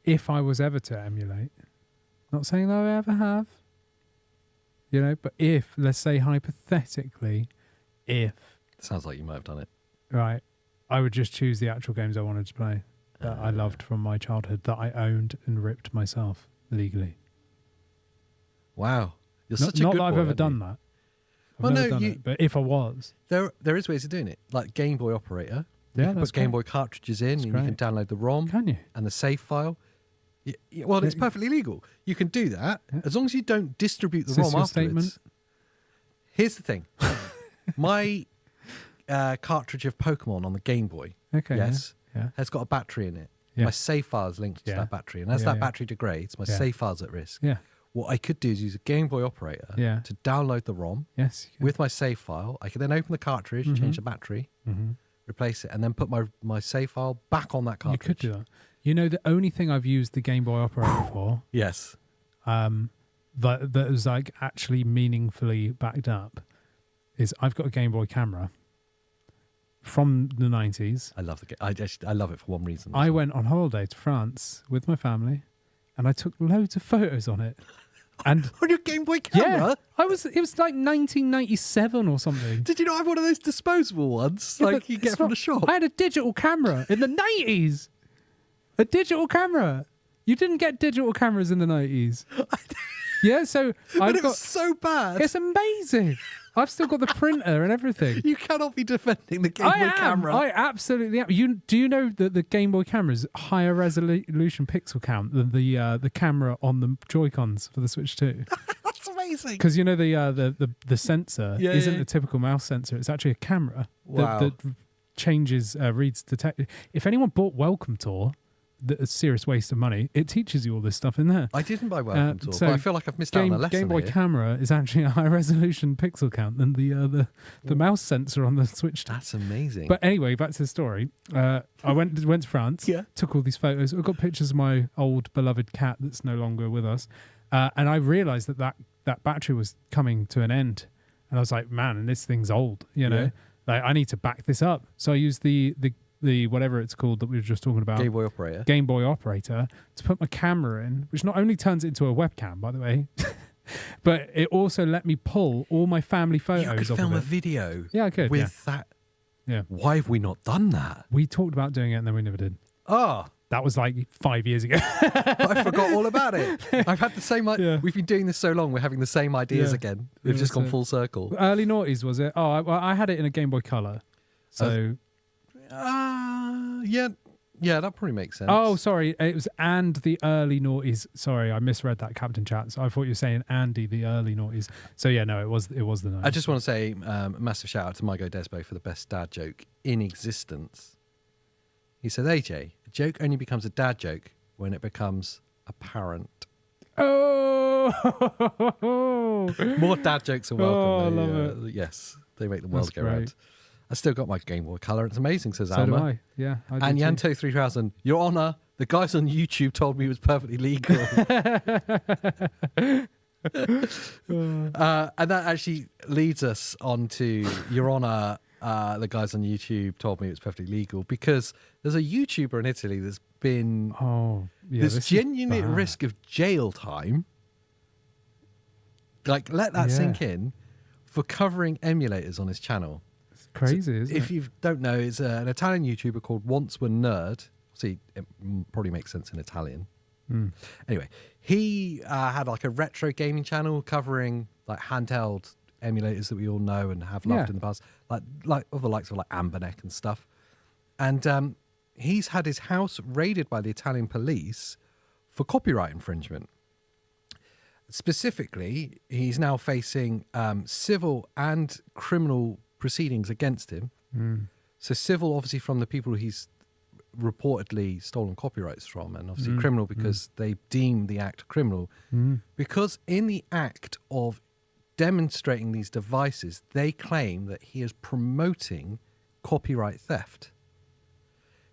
If I was ever to emulate, not saying that I ever have, you know, but if, let's say hypothetically, if. Sounds like you might have done it. Right. I would just choose the actual games I wanted to play that I loved from my childhood, that I owned and ripped myself legally. Wow. You're such a good boy. Not that I've ever done that. I've never done it, but if I was. There is ways of doing it. Like Game Boy Operator. Yeah, you can put Game Boy cartridges in and you can download the ROM. Can you? And the save file. Well, it's perfectly legal. You can do that as long as you don't distribute the ROM afterwards. Statement? Here's the thing. My cartridge of Pokemon on the Game Boy, has got a battery in it. Yeah. My save file is linked to that battery. And as that battery degrades, my save file's at risk. Yeah. What I could do is use a Game Boy Operator to download the ROM with my save file. I could then open the cartridge, change the battery, replace it, and then put my save file back on that cartridge. You could do that. You know, the only thing I've used the Game Boy Operator for, that was like actually meaningfully backed up, is I've got a Game Boy camera from the 90s. I love the I love it for one reason. I went on holiday to France with my family, and I took loads of photos on it. And on your Game Boy camera? Yeah, it was like 1997 or something. Did you not have one of those disposable ones like you get from the shop? I had a digital camera in the 90s. A digital camera. You didn't get digital cameras in the 90s. Yeah, so But it was so bad. It's amazing. I've still got the printer and everything. You cannot be defending the Game Boy camera. I absolutely am. Do you know that the Game Boy camera is higher resolution pixel count than the camera on the Joy-Cons for the Switch 2? That's amazing. Because you know the sensor isn't a typical mouse sensor. It's actually a camera that changes reads detect. If anyone bought Welcome Tour, a serious waste of money. It teaches you all this stuff in there. I didn't buy Welcome Tour, but I feel like I've missed out on a lesson. Game Boy camera is actually a high resolution pixel count than the mouse sensor on the Switch 2. That's amazing. But anyway, back to the story. I went to France. Yeah. Took all these photos. I've got pictures of my old beloved cat that's no longer with us, and I realised that battery was coming to an end, and I was like, man, this thing's old. You know, like I need to back this up. So I used the whatever it's called that we were just talking about, Game Boy Operator, to put my camera in, which not only turns it into a webcam, by the way, but it also let me pull all my family photos. You could film a video. Yeah, I could. With that. Yeah. Why have we not done that? We talked about doing it and then we never did. Oh. That was like 5 years ago. I forgot all about it. I've had the same. We've been doing this so long. We're having the same ideas again. We've just gone full circle. Early noughties, was it? Oh, I had it in a Game Boy Color. So. Yeah, that probably makes sense. Oh, sorry, it was and the early noughties. Sorry, I misread that, Captain Chat. So I thought you were saying Andy the early noughties. So yeah, no, it was the 90s. I just want to say a massive shout out to Mygo Desbo for the best dad joke in existence. He said, AJ, a joke only becomes a dad joke when it becomes apparent. Oh, more dad jokes are welcome. I love it. Yes, they make the world go round. I still got my Game Boy Color. It's amazing, says Alma. So do I. Yeah, I do. And Yanto 3000, Your Honor, the guys on YouTube told me it was perfectly legal. And that actually leads us on to Your Honor, the guys on YouTube told me it was perfectly legal, because there's a YouTuber in Italy that's been... there's genuinely at risk of jail time. Like, let that sink in, for covering emulators on his channel. Crazy, isn't it? If you don't know, it's an Italian YouTuber called Once Were Nerd. See, it probably makes sense in Italian. Anyway, he had like a retro gaming channel covering like handheld emulators that we all know and have loved in the past, like of the likes of like Amberneck and stuff. And he's had his house raided by the Italian police for copyright infringement. Specifically, he's now facing civil and criminal proceedings against him. So civil, obviously, from the people he's reportedly stolen copyrights from, and obviously criminal because they deem the act criminal. Because in the act of demonstrating these devices, they claim that he is promoting copyright theft,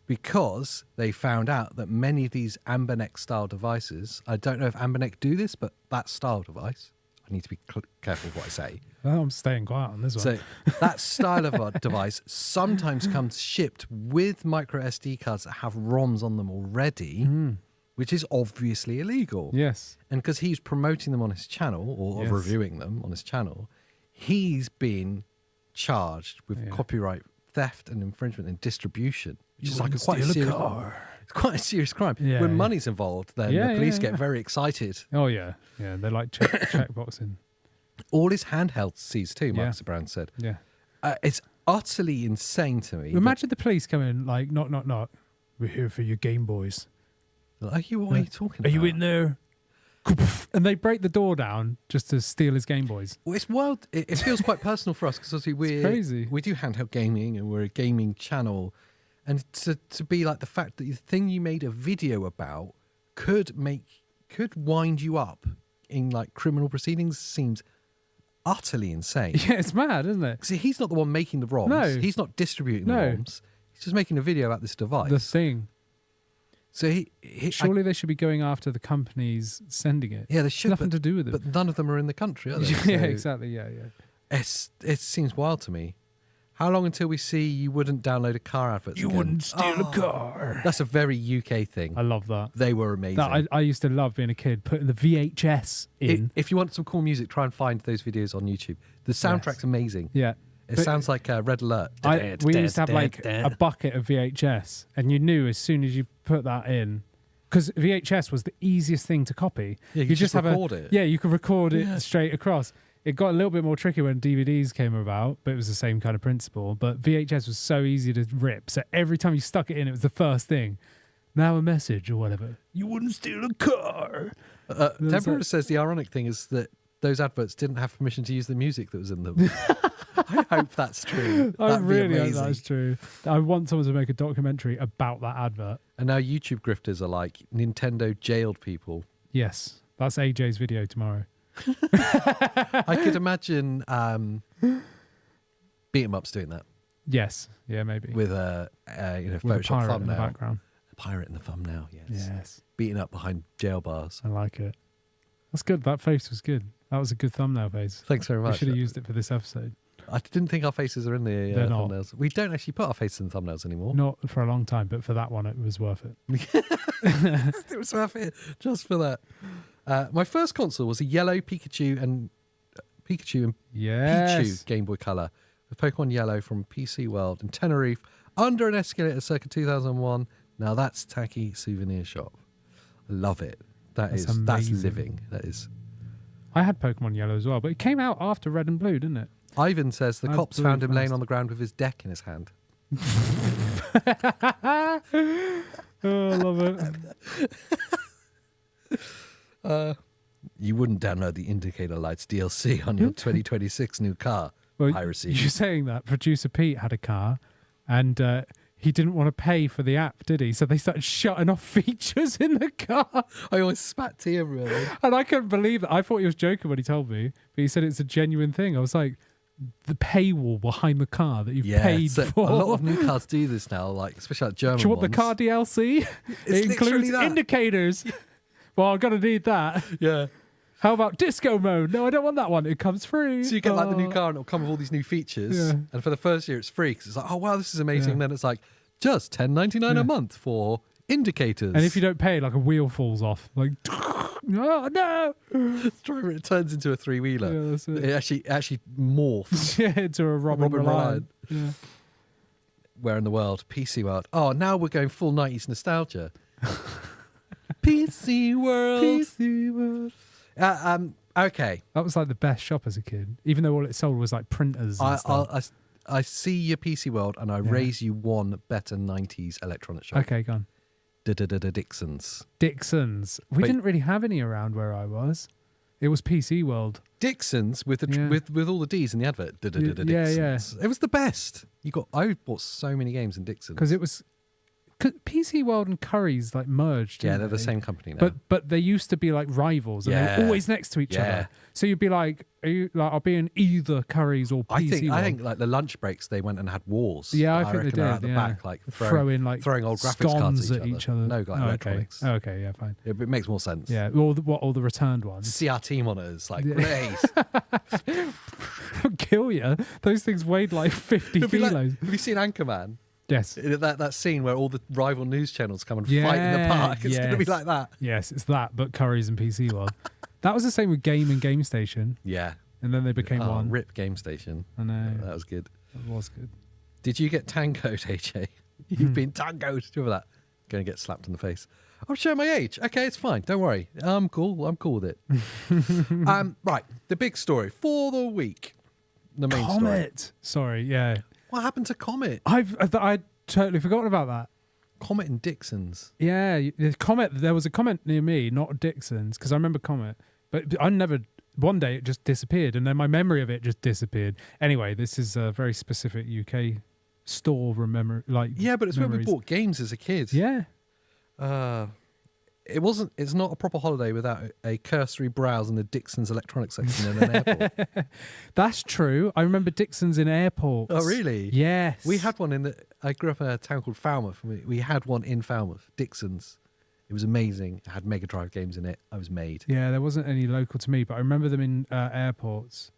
because they found out that many of these Amberneck style devices, I don't know if Amberneck do this, but that style device, I need to be careful of what I say. Well, I'm staying quiet on this one. So that style of a device sometimes comes shipped with micro SD cards that have ROMs on them already, which is obviously illegal. Yes. And because he's promoting them on his channel, or reviewing them on his channel, he's been charged with copyright theft and infringement and distribution, which is like quite a serious crime. Yeah, when money's involved, then the police get very excited. Oh yeah, yeah, they're like checkboxing. All his handhelds seized too, Marcus Brown said. Yeah, it's utterly insane to me. Imagine the police come in like, knock, knock, knock. We're here for your Game Boys. What are you talking about? Are you in there? And they break the door down just to steal his Game Boys. Well, it's wild. It feels quite personal for us because obviously we do handheld gaming and we're a gaming channel, and to be like the fact that the thing you made a video about could wind you up in like criminal proceedings seems utterly insane. Yeah, it's mad, isn't it? See, he's not the one making the ROMs. No, he's not distributing the ROMs. He's just making a video about this device. The thing. So surely they should be going after the companies sending it. Yeah, they should. Nothing to do with it. But none of them are in the country, are they? Yeah, exactly. Yeah. It seems wild to me How long until we see you wouldn't download a car advert? You wouldn't steal a car. That's a very UK thing. I love that. They were amazing. I used to love being a kid, putting the VHS in. If you want some cool music, try and find those videos on YouTube. The soundtrack's amazing. Yeah. It sounds like Red Alert. We used to have like a bucket of VHS, and you knew as soon as you put that in, because VHS was the easiest thing to copy. Yeah, you just record it. Yeah, you could record it straight across. It got a little bit more tricky when DVDs came about, but it was the same kind of principle. But VHS was so easy to rip, so every time you stuck it in, it was the first thing. Now a message or whatever. You wouldn't steal a car. Deborah says the ironic thing is that those adverts didn't have permission to use the music that was in them. I hope that's true. I really hope that's true. I want someone to make a documentary about that advert. And now YouTube grifters are like Nintendo jailed people. Yes, that's AJ's video tomorrow. I could imagine beat 'em ups doing that. Yes, yeah, maybe with a Photoshop with a pirate thumbnail in the background. A pirate in the thumbnail. Yes. Beating up behind jail bars. I like it. That's good. That face was good. That was a good thumbnail face. Thanks very much. We should have used it for this episode. I didn't think our faces are in the thumbnails. We don't actually put our faces in thumbnails anymore. Not for a long time, but for that one, it was worth it. It was worth it just for that. My first console was a yellow Pikachu and Pichu Game Boy Color with Pokemon Yellow from PC World in Tenerife under an escalator circa 2001. Now that's tacky souvenir shop. I love it. That's living. That is. I had Pokemon Yellow as well, but it came out after Red and Blue, didn't it? Ivan says the cops found him laying on the ground with his deck in his hand. Oh, I love it. You wouldn't download the indicator lights DLC on your 2026 new car. Well, piracy. You're saying that producer Pete had a car, and he didn't want to pay for the app, did he? So they started shutting off features in the car. I always spat to him, really. And I couldn't believe it. I thought he was joking when he told me, but he said it's a genuine thing. I was like, the paywall behind the car that you've paid for. A lot of new cars do this now, like especially like German ones. Do you want the car DLC? It includes indicators. Well, I'm going to need that. Yeah. How about disco mode? No, I don't want that one. It comes free. So you get like the new car and it'll come with all these new features. Yeah. And for the first year it's free because it's like, oh wow, this is amazing. Yeah. And then it's like, just $10.99 a month for indicators. And if you don't pay, like a wheel falls off. Like, oh no! It turns into a three-wheeler. Yeah, that's it. It actually morphs. Into a Robin Reliant. Yeah. Where in the world? PC World. Oh, now we're going full 90s nostalgia. PC World. PC World. Okay. That was like the best shop as a kid, even though all it sold was like printers and stuff. I see your PC World and I raise you one better 90s electronic shop. Okay, go on. Dixon's. Dixon's. We didn't really have any around where I was. It was PC World. Dixon's with the with all the D's in the advert. Dixon's. Yeah. It was the best. I bought so many games in Dixon's. Because it was... PC World and Curry's like merged. Yeah, they're the same company now. But they used to be like rivals, and they were always next to each other. So you'd be like, I'll be in either Curry's or PC World. I think like the lunch breaks they went and had wars. Yeah, I think they did. At the back, like throwing old graphics cards at each other. No, like electronics. Okay, yeah, fine. It makes more sense. Yeah, all the returned ones. CRT monitors, like great. Kill you. Those things weighed like 50 kilos. Have you seen Anchorman? Yes. That scene where all the rival news channels come and fight in the park. It's going to be like that. Yes, it's that, but Curry's and PC World. That was the same with Game and Game Station. Yeah. And then they became one. RIP Game Station. I know. That was good. That was good. Did you get tangoed, AJ? You've been tangoed. Do you remember that? Going to get slapped in the face. I'm showing my age. Okay, it's fine. Don't worry. I'm cool. I'm cool with it. Right. The big story for the week. The main Comet. Sorry, yeah. What happened to Comet? I'd totally forgotten about that. Comet and Dixon's. Yeah, the Comet. There was a Comet near me, not Dixon's, because I remember Comet. But I never... One day it just disappeared, and then my memory of it just disappeared. Anyway, this is a very specific UK store yeah, but it's where we bought games as a kid. Yeah. It's not a proper holiday without a cursory browse in the Dixon's electronics section in an airport. That's true. I remember Dixon's in airports. Oh, really? Yes. We had one I grew up in a town called Falmouth. We had one in Falmouth, Dixon's. It was amazing. It had Mega Drive games in it. I was made. Yeah, there wasn't any local to me, but I remember them in airports.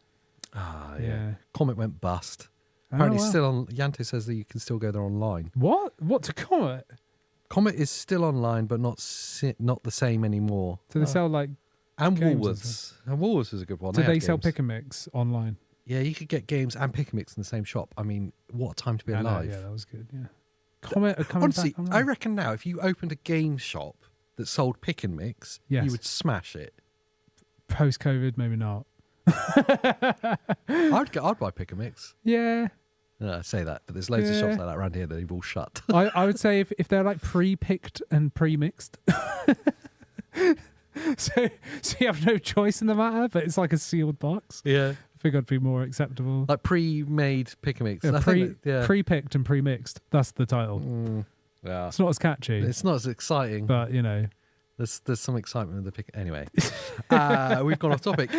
Ah, yeah. Comet went bust. Apparently, it's still on. Yante says that you can still go there online. What? What to Comet? Comet is still online, but not the same anymore. Do they sell like and games Woolworths? And Woolworths is a good one. Do they have sell games. Pick and Mix online? Yeah, you could get games and Pick and Mix in the same shop. I mean, what a time to be alive! Yeah, that was good. Yeah, Comet are coming Honestly, back online. I reckon now if you opened a game shop that sold Pick and Mix, Yes. you would smash it. Post-COVID, maybe not. I'd buy Pick and Mix. Yeah. I say that, but there's loads of shops like that around here that they've all shut. I would say if they're like pre-picked and pre-mixed, so you have no choice in the matter, but it's like a sealed box. Yeah, I think I'd be more acceptable. like pre-made Pick and Mix. Yeah, pre-picked and pre-mixed. That's the title. Yeah, it's not as catchy. It's not as exciting, but you know, there's some excitement with the pick. Anyway, we've gone off topic.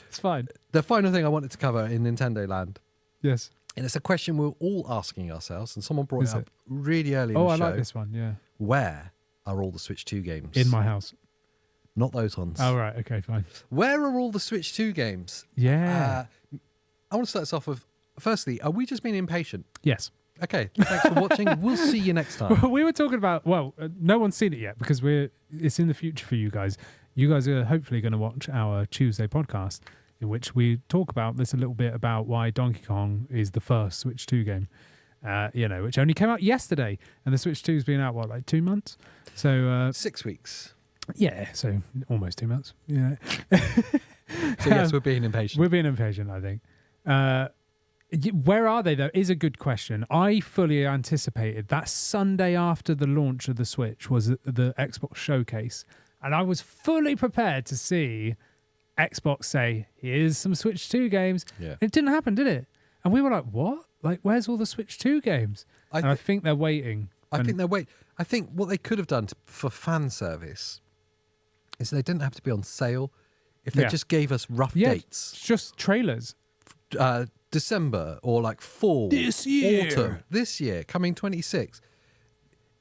It's fine. The final thing I wanted to cover in Nintendo Land. Yes. And it's a question we're all asking ourselves, and someone brought it up really early in the show. I like this one, yeah. Where are all the Switch 2 games? In my house. Not those ones. Oh, right, okay, fine. Where are all the Switch 2 games? Yeah. I want to start this off with, firstly, are we just being impatient? Yes. Okay, thanks for watching. We'll see you next time. Well, we were talking about, no one's seen it yet because it's in the future for you guys. You guys are hopefully going to watch our Tuesday podcast, in which we talk about this a little bit about why Donkey Kong is the first Switch 2 game, which only came out yesterday, and the Switch 2's been out, like 2 months? So 6 weeks. Yeah, so almost 2 months. Yeah. So yes, we're being impatient. We're being impatient, I think. Where are they, though, is a good question. I fully anticipated that Sunday after the launch of the Switch was the Xbox Showcase, and I was fully prepared to see Xbox say, here's some Switch 2 games. Yeah. It didn't happen, did it? And we were like, what? Like, where's all the Switch 2 games? I think they're waiting. I think what they could have done for fan service is they didn't have to be on sale. If they just gave us rough dates. Just trailers. December or like fall. This year. Autumn. This year, coming 26.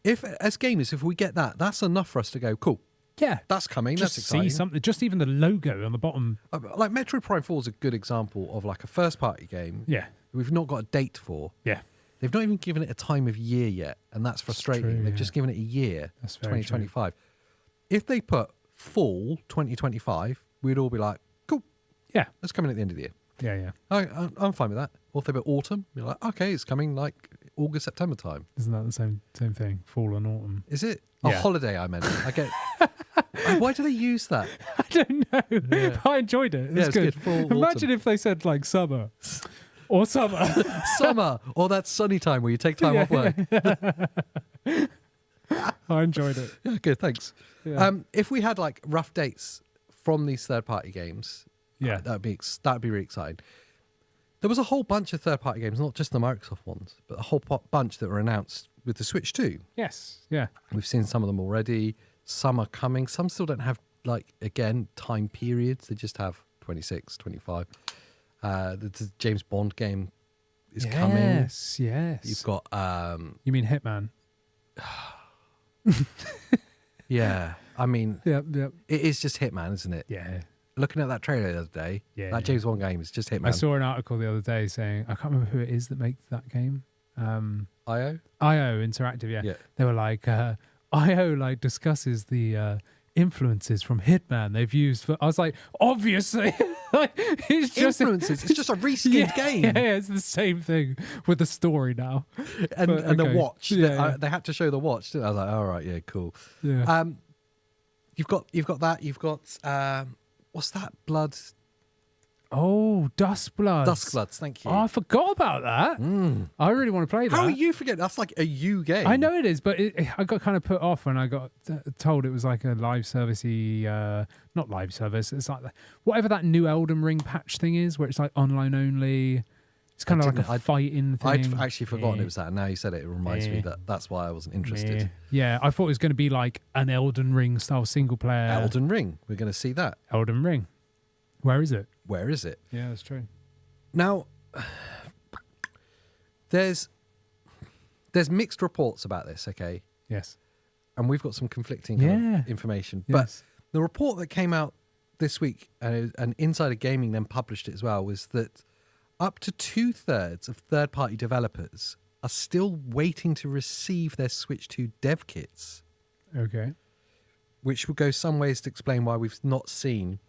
As gamers, if we get that, that's enough for us to go, cool. Yeah, that's coming. Just that's exciting. See something. Just even the logo on the bottom. Like Metroid Prime 4 is a good example of like a first-party game. Yeah, we've not got a date for. Yeah, they've not even given it a time of year yet, and that's frustrating. They've just given it a year. That's very 2025. True. If they put fall 2025, we'd all be like, cool. Yeah, that's coming at the end of the year. Yeah. I'm fine with that. Or if they put autumn, you're like, okay, it's coming like August, September time. Isn't that the same thing? Fall and autumn. Is it? Yeah. Holiday, I meant. I get. Why do they use that? I don't know. Yeah. I enjoyed it. It was good. Full Imagine autumn. if they said like summer. Or summer. Summer. Or that sunny time where you take time off work. I enjoyed it. Yeah, good, thanks. Yeah. If we had like rough dates from these third-party games, that'd be really exciting. There was a whole bunch of third-party games, not just the Microsoft ones, but a whole bunch that were announced with the Switch 2. Yes, yeah. We've seen some of them already. Some are coming. Some still don't have, like, again, time periods. They just have 26, 25. The James Bond game is coming. Yes. You've got... you mean Hitman? Yeah. I mean, yep. It is just Hitman, isn't it? Yeah. Looking at that trailer the other day, that James Bond game is just Hitman. I saw an article the other day saying, I can't remember who it is that makes that game. IO Interactive, yeah. They were like, IO like discusses the influences from Hitman they've used for. I was like, obviously, like, it's just influences. It's just a reskinned game. Yeah, it's the same thing with the story now, and the watch. They had to show the watch. Didn't they? I was like, all right, yeah, cool. Yeah. You've got that. You've got what's that? Blood. Oh, Duskbloods. Duskbloods, thank you. Oh, I forgot about that. I really want to play that. How are you forgetting? That's like a U game. I know it is, but I got kind of put off when I got told it was like a live servicey, not live service. It's like whatever that new Elden Ring patch thing is, where it's like online only. It's kind of like a fighting thing. I'd actually forgotten it was that. And now you said it, it reminds me that's why I wasn't interested. Yeah, I thought it was going to be like an Elden Ring style single player. Elden Ring. We're going to see that. Elden Ring. Where is it? Where is it? Yeah, that's true. Now, there's mixed reports about this, okay? Yes. And we've got some conflicting kind of information. Yes. But the report that came out this week, and Insider Gaming then published it as well, was that up to 2/3 of third-party developers are still waiting to receive their Switch 2 dev kits. Okay. Which would go some ways to explain why we've not seen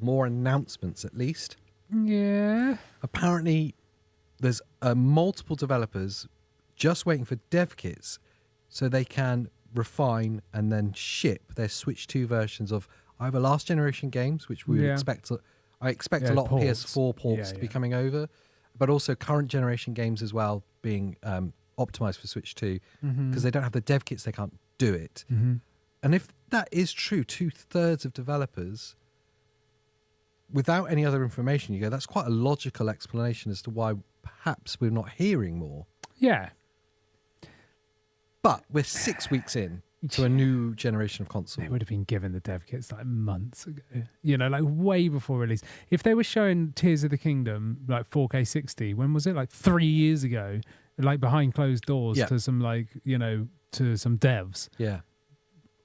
more announcements, at least. Yeah. Apparently, there's multiple developers just waiting for dev kits so they can refine and then ship their Switch 2 versions of either last generation games, which we would expect. I expect a lot of PS4 ports to be coming over, but also current generation games as well being optimized for Switch 2 because they don't have the dev kits, they can't do it. And if that is true, 2/3 of developers, without any other information, you go, that's quite a logical explanation as to why perhaps we're not hearing more. Yeah. But we're 6 weeks in to a new generation of console. They would have been given the dev kits like months ago, like way before release. If they were showing Tears of the Kingdom like 4K 60, when was it? Like 3 years ago, like behind closed doors to some to some devs. Yeah.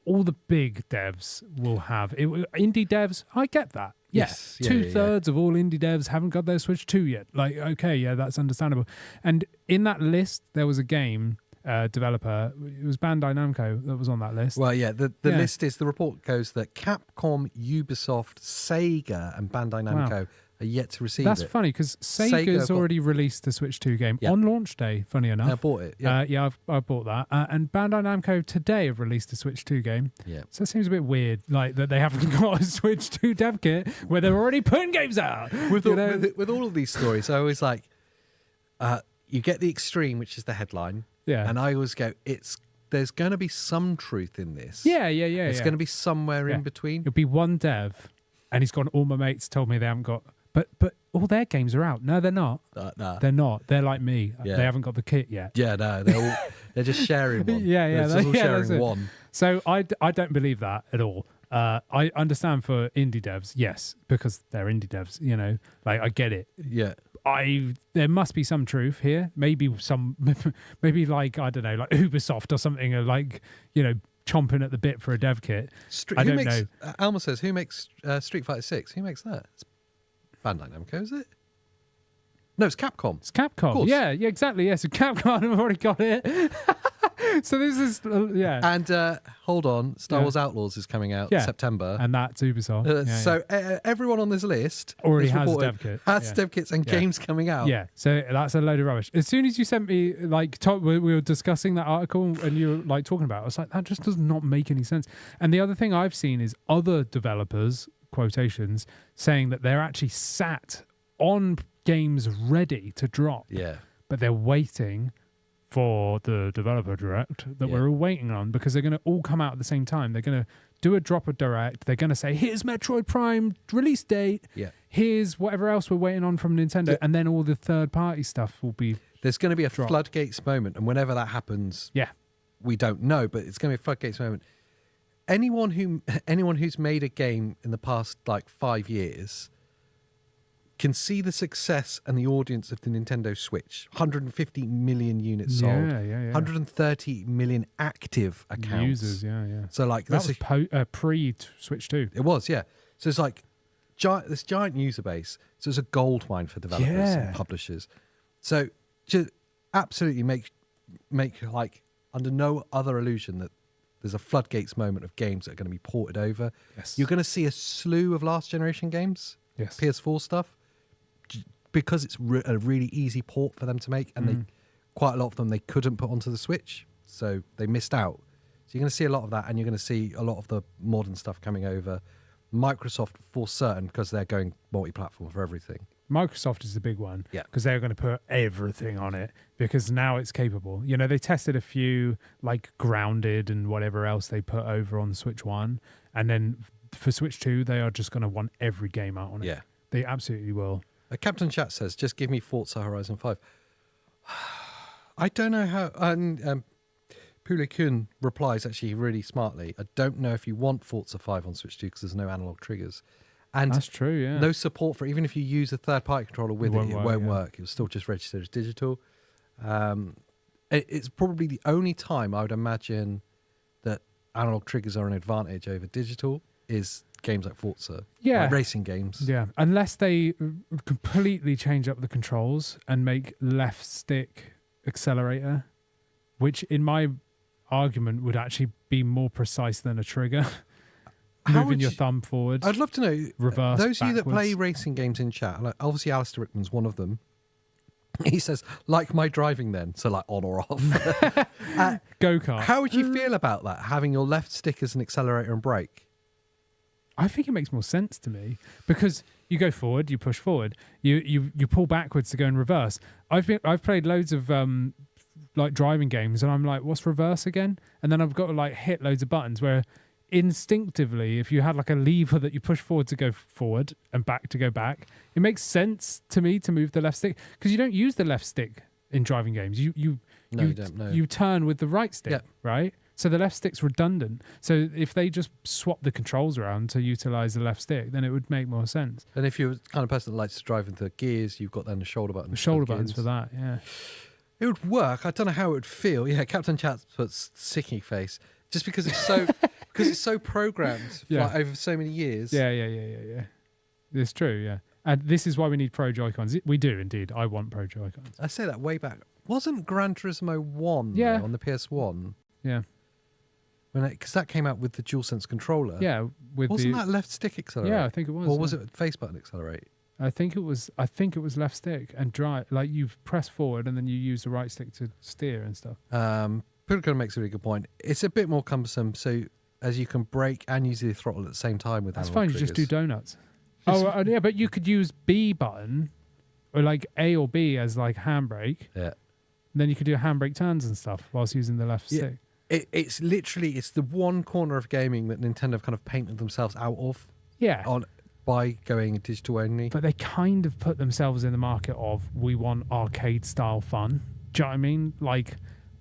All the big devs will have it. Indie devs, I get that. Yes, 2/3 of all indie devs haven't got their Switch 2 yet. Like, okay, yeah, that's understandable. And in that list, there was a game developer. It was Bandai Namco that was on that list. Well, yeah, the list is, the report goes that Capcom, Ubisoft, Sega, and Bandai Namco are yet to receive it. That's funny because Sega's already released the Switch 2 game on launch day, funny enough. I bought it. I bought that. And Bandai Namco today have released a Switch 2 game. Yeah. So it seems a bit weird, like that they haven't got a Switch 2 dev kit where they're already putting games out. With all of these stories, I always like, you get the extreme, which is the headline. Yeah. And I always go, there's going to be some truth in this. Yeah. It's going to be somewhere in between. It'll be one dev, and he's gone, all my mates told me they haven't got... But all their games are out. No, they're not. Nah. They're not. They're like me. Yeah. They haven't got the kit yet. Yeah, no. They're just sharing one. They're all sharing one. So I don't believe that at all. I understand for indie devs, yes, because they're indie devs, like I get it. Yeah. There must be some truth here. Maybe like, I don't know, like Ubisoft or something are like, chomping at the bit for a dev kit. I don't know. Alma says, who makes Street Fighter 6? Who makes that? It's Bandai Namco, is it? No, it's Capcom. It's Capcom. Yeah, exactly. Yeah, so Capcom have already got it. So this is, And hold on, Star Wars Outlaws is coming out September. And that's Ubisoft. So everyone on this list already has dev kit. Has dev kits and games coming out. Yeah, so that's a load of rubbish. As soon as you sent me, we were discussing that article and you were like talking about it, I was like, that just does not make any sense. And the other thing I've seen is other developers, quotations, saying that they're actually sat on games ready to drop. Yeah. But they're waiting for the developer direct that we're all waiting on, because they're going to all come out at the same time. They're going to do a drop of direct. They're going to say, here's Metroid Prime release date. Yeah. Here's whatever else we're waiting on from Nintendo. Yeah. And then all the third party stuff will be There's going to be a floodgates moment. And whenever that happens, we don't know, but it's going to be a floodgates moment. Anyone who's made a game in the past 5 years can see the success and the audience of the Nintendo Switch. 150 million units sold. 130 million active accounts. Users, So that was pre-Switch 2. It was, yeah. So it's like this giant user base. So it's a gold mine for developers and publishers. So just absolutely make under no other illusion that there's a floodgates moment of games that are going to be ported over. Yes. You're going to see a slew of last generation games. Yes. PS4 stuff. Because it's a really easy port for them to make, and quite a lot of them they couldn't put onto the Switch, so they missed out. So you're going to see a lot of that, and you're going to see a lot of the modern stuff coming over. Microsoft for certain, because they're going multi-platform for everything. Microsoft is the big one, because they're going to put everything on it, because now it's capable. They tested a few like Grounded and whatever else they put over on the Switch 1, and then for Switch 2 they are just going to want every game out on it. Yeah, they absolutely will. Captain Chat says, just give me Forza Horizon 5. I don't know how... And Pule Kun replies actually really smartly, I don't know if you want Forza 5 on Switch 2 because there's no analog triggers. And that's true, yeah. No support for, even if you use a third-party controller with it won't work. It will still just register as digital. It's probably the only time I would imagine that analog triggers are an advantage over digital is games like Forza, Yeah. like racing games. Yeah, unless they completely change up the controls and make left stick accelerator, which in my argument would actually be more precise than a trigger. Moving your thumb forward. I'd love to know, reverse, those of you that backwards. play racing games in chat, like obviously Alistair Rickman's one of them. He says, like my driving then, so like on or off. Go-kart. How would you feel about that, having your left stick as an accelerator and brake? I think it makes more sense to me because you go forward, you push forward, you pull backwards to go in reverse. I've played loads of like driving games, and I'm like, what's reverse again? And then I've got to like hit loads of buttons where instinctively, if you had like a lever that you push forward to go forward and back to go back, it makes sense to me to move the left stick because you don't use the left stick in driving games. You don't. No. You turn with the right stick, right? So the left stick's redundant. So if they just swap the controls around to utilize the left stick, then it would make more sense. And if you're the kind of person that likes to drive into gears, you've got then the shoulder buttons. The shoulder buttons for that, yeah. It would work. I don't know how it would feel. Yeah, Captain Chat puts sicky face just because it's so programmed like, over so many years. Yeah. It's true, yeah. And this is why we need Pro Joy-Cons. We do indeed. I want Pro Joy-Cons. I say that way back. Wasn't Gran Turismo 1 though, on the PS1? Yeah. Because that came out with the DualSense controller. Yeah. Wasn't that left stick accelerate? Yeah, I think it was. Or was it face button accelerate? I think it was left stick and drive. Like you press forward and then you use the right stick to steer and stuff. Purican makes a really good point. It's a bit more cumbersome, so as you can brake and use the throttle at the same time with that's analog fine. triggers. You just do donuts. Yeah, but you could use B button or like A or B as like handbrake. Yeah. Then you could do handbrake turns and stuff whilst using the left stick. It's literally the one corner of gaming that Nintendo have kind of painted themselves out of. Yeah. By going digital only. But they kind of put themselves in the market of we want arcade style fun. Do you know what I mean? Like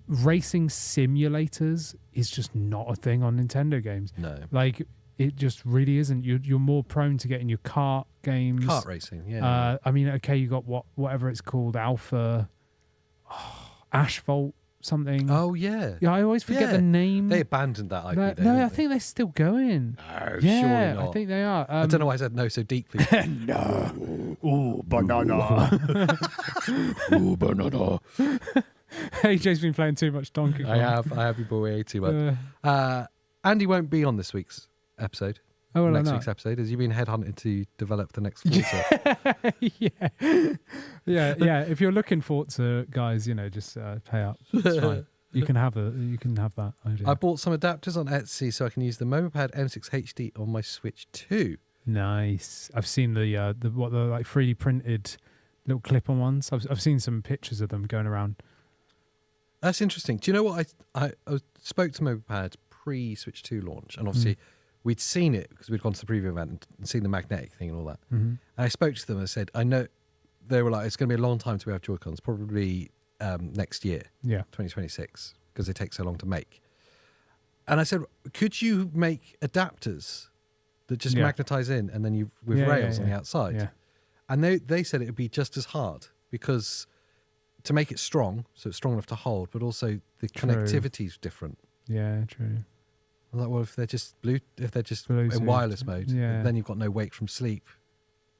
racing simulators is just not a thing on Nintendo games. No. Like it just really isn't. You're more prone to getting your kart games. Kart racing, yeah. I mean, okay, you got whatever it's called, Alpha, Asphalt something. Oh, yeah. Yeah, I always forget the name. They abandoned that IP. No, I think they're still going. No, yeah, surely not. I think they are. I don't know why I said no so deeply. No. Ooh, banana. Ooh, banana. AJ's been playing too much Donkey Kong. I have been boy way too much. Andy won't be on this week's episode. Oh, well, next week's episode. Has you been headhunted to develop the next Forza? yeah. If you're looking Forza, guys, just pay up. It's fine. You can have that idea. I bought some adapters on Etsy so I can use the MomoPad M6 HD on my Switch 2. Nice. I've seen the like 3D printed little clip-on ones. I've seen some pictures of them going around. That's interesting. Do you know what I spoke to MomoPad pre-Switch 2 launch, and obviously we'd seen it because we'd gone to the preview event and seen the magnetic thing and all that. Mm-hmm. And I spoke to them and said, I know, they were like, it's going to be a long time till we have Joy-Cons, probably next year, 2026, because they take so long to make. And I said, could you make adapters that just magnetize in and then you with rails on the outside? Yeah. And they said it would be just as hard because to make it strong, so it's strong enough to hold, but also the connectivity is different. Yeah, true. I was like, well, if they're just Bluetooth, in wireless mode, then you've got no wake from sleep.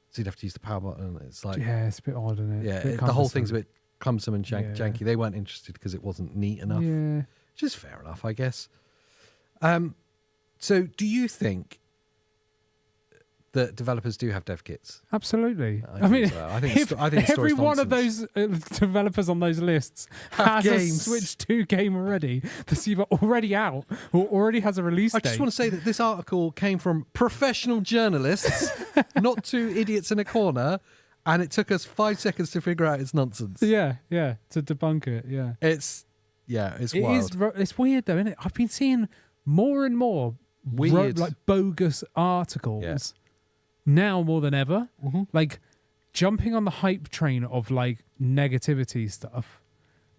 So you'd have to use the power button. It's like it's a bit odd, isn't it? Yeah, the whole thing's a bit cumbersome and janky. They weren't interested because it wasn't neat enough. Yeah, which is fair enough, I guess. So, do you think that developers do have dev kits? Absolutely. I mean, so. I think every one of those developers on those lists has a Switch 2 game already that's either already out or already has a release date. I just want to say that this article came from professional journalists, not two idiots in a corner, and it took us 5 seconds to figure out it's nonsense. Yeah, to debunk it. Yeah, it's wild. It's weird though, isn't it? I've been seeing more and more weird, like bogus articles. Now more than ever, like jumping on the hype train of like negativity stuff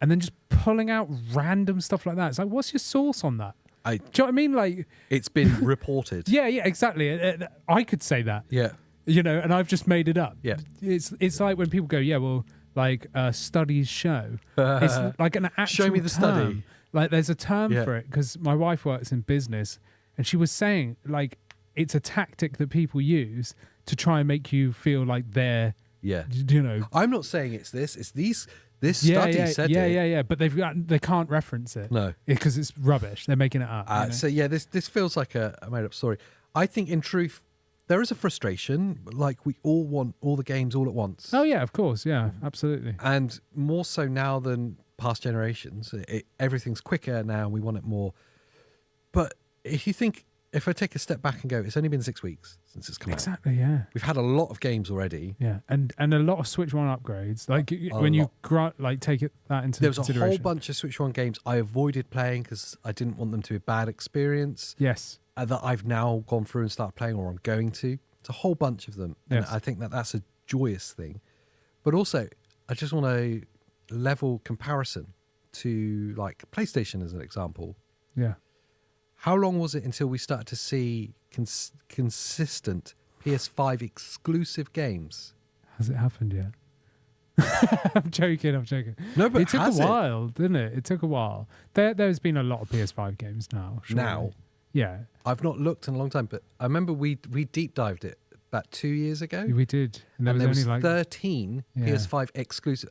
and then just pulling out random stuff like that. It's like, what's your source on that? Do you know what I mean? Like, it's been reported. Yeah, exactly. I could say that. Yeah. And I've just made it up. Yeah. It's like when people go, like studies show. It's like an actual show me the term. study. Like there's a term for it because my wife works in business and she was saying like it's a tactic that people use to try and make you feel like they're, I'm not saying it's this. It's these. This study said it. Yeah. But they can't reference it. No, because it's rubbish. They're making it up. So this feels like a made up story. I think in truth, there is a frustration. Like we all want all the games all at once. Oh yeah, of course, yeah, absolutely. And more so now than past generations. Everything's quicker now. We want it more. But if I take a step back and go, it's only been 6 weeks since it's come out. Exactly, yeah. We've had a lot of games already. Yeah, and a lot of Switch 1 upgrades. Like when you take that into consideration. There was a whole bunch of Switch 1 games I avoided playing because I didn't want them to be a bad experience. Yes. That I've now gone through and started playing, or I'm going to. It's a whole bunch of them. Yes. And I think that's a joyous thing. But also, I just want a level comparison to like PlayStation as an example. Yeah. How long was it until we started to see consistent PS5 exclusive games? Has it happened yet? I'm joking. No, but it took a while, didn't it? It took a while. There's been a lot of PS5 games now. Surely. Now? Yeah. I've not looked in a long time, but I remember we deep dived it about 2 years ago. We did. And there was only 13 PS5 exclusive.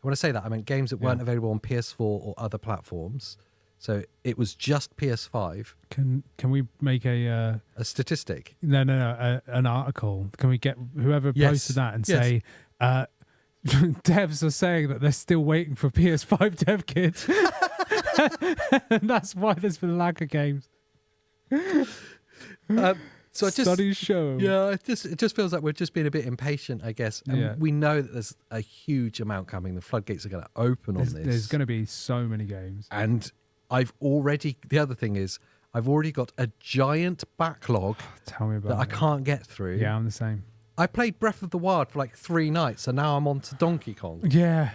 When I say that, I meant games that weren't available on PS4 or other platforms. So it was just PS5. Can we make a statistic? No, an article. Can we get whoever posted that and say devs are saying that they're still waiting for PS5 dev kits, and that's why there's been a lack of games. So studies show. Yeah, it just feels like we're just being a bit impatient, I guess. And we know that there's a huge amount coming. The floodgates are going to open on this. There's going to be so many games. And the other thing is, I've already got a giant backlog Tell me about that I can't get through. Yeah, I'm the same. I played Breath of the Wild for like 3 nights, and now I'm on to Donkey Kong. Yeah.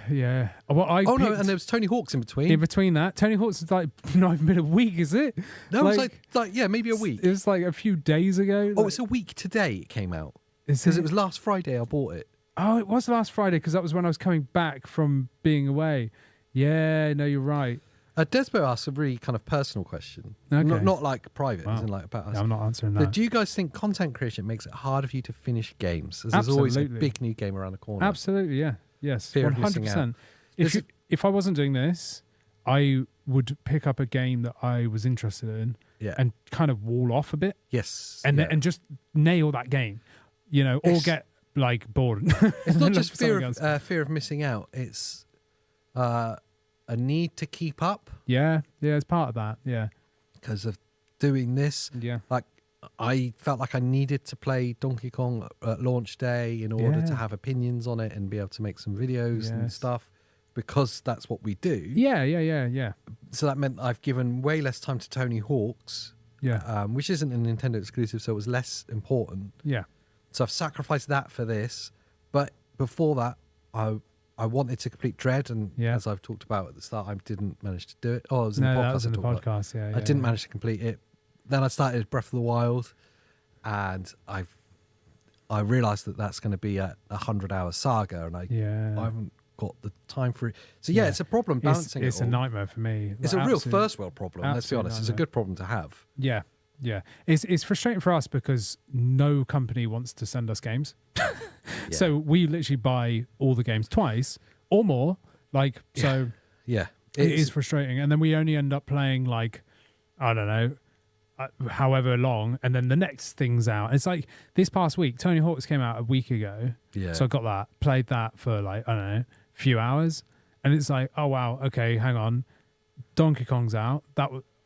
Well, no, and there was Tony Hawk's in between. In between that, Tony Hawk's is like not even been a week, is it? No, it was like maybe a week. It was like a few days ago. Oh, it's a week today it came out. Because it was last Friday I bought it. Oh, it was last Friday because that was when I was coming back from being away. Yeah, no, you're right. Despo asked a really kind of personal question. Okay. Not like private, Wow. as in like about us. No, I'm not answering that. Do you guys think content creation makes it harder for you to finish games? As there's always a big new game around the corner. Absolutely, yeah. Yes, Fear of missing out. 100%. If I wasn't doing this, I would pick up a game that I was interested in and kind of wall off a bit. Yes. And just nail that game, or get like bored. It's not just fear of missing out. It's a need to keep up. Yeah, it's part of that. Yeah, because of doing this. Yeah, like I felt like I needed to play Donkey Kong at launch day in order to have opinions on it and be able to make some videos and stuff, because that's what we do. Yeah. So that meant I've given way less time to Tony Hawk's. Yeah, which isn't a Nintendo exclusive, so it was less important. Yeah. So I've sacrificed that for this, but before that, I wanted to complete Dread, and as I've talked about at the start, I didn't manage to do it. Oh, it was in the podcast. That was in the podcast. Yeah, I didn't manage to complete it. Then I started Breath of the Wild, and I realised that that's going to be a 100-hour saga, and I haven't got the time for it. So it's a problem balancing It's a nightmare for me. It's a real first world problem. Let's be honest. It's a good problem to have. Yeah. It's frustrating for us because no company wants to send us games. So we literally buy all the games twice or more. It is frustrating. And then we only end up playing like, I don't know, however long, and then the next thing's out. It's like this past week, Tony Hawk's came out a week ago. Yeah. So I got that, played that for like, I don't know, a few hours. And it's like, oh wow, okay, hang on. Donkey Kong's out.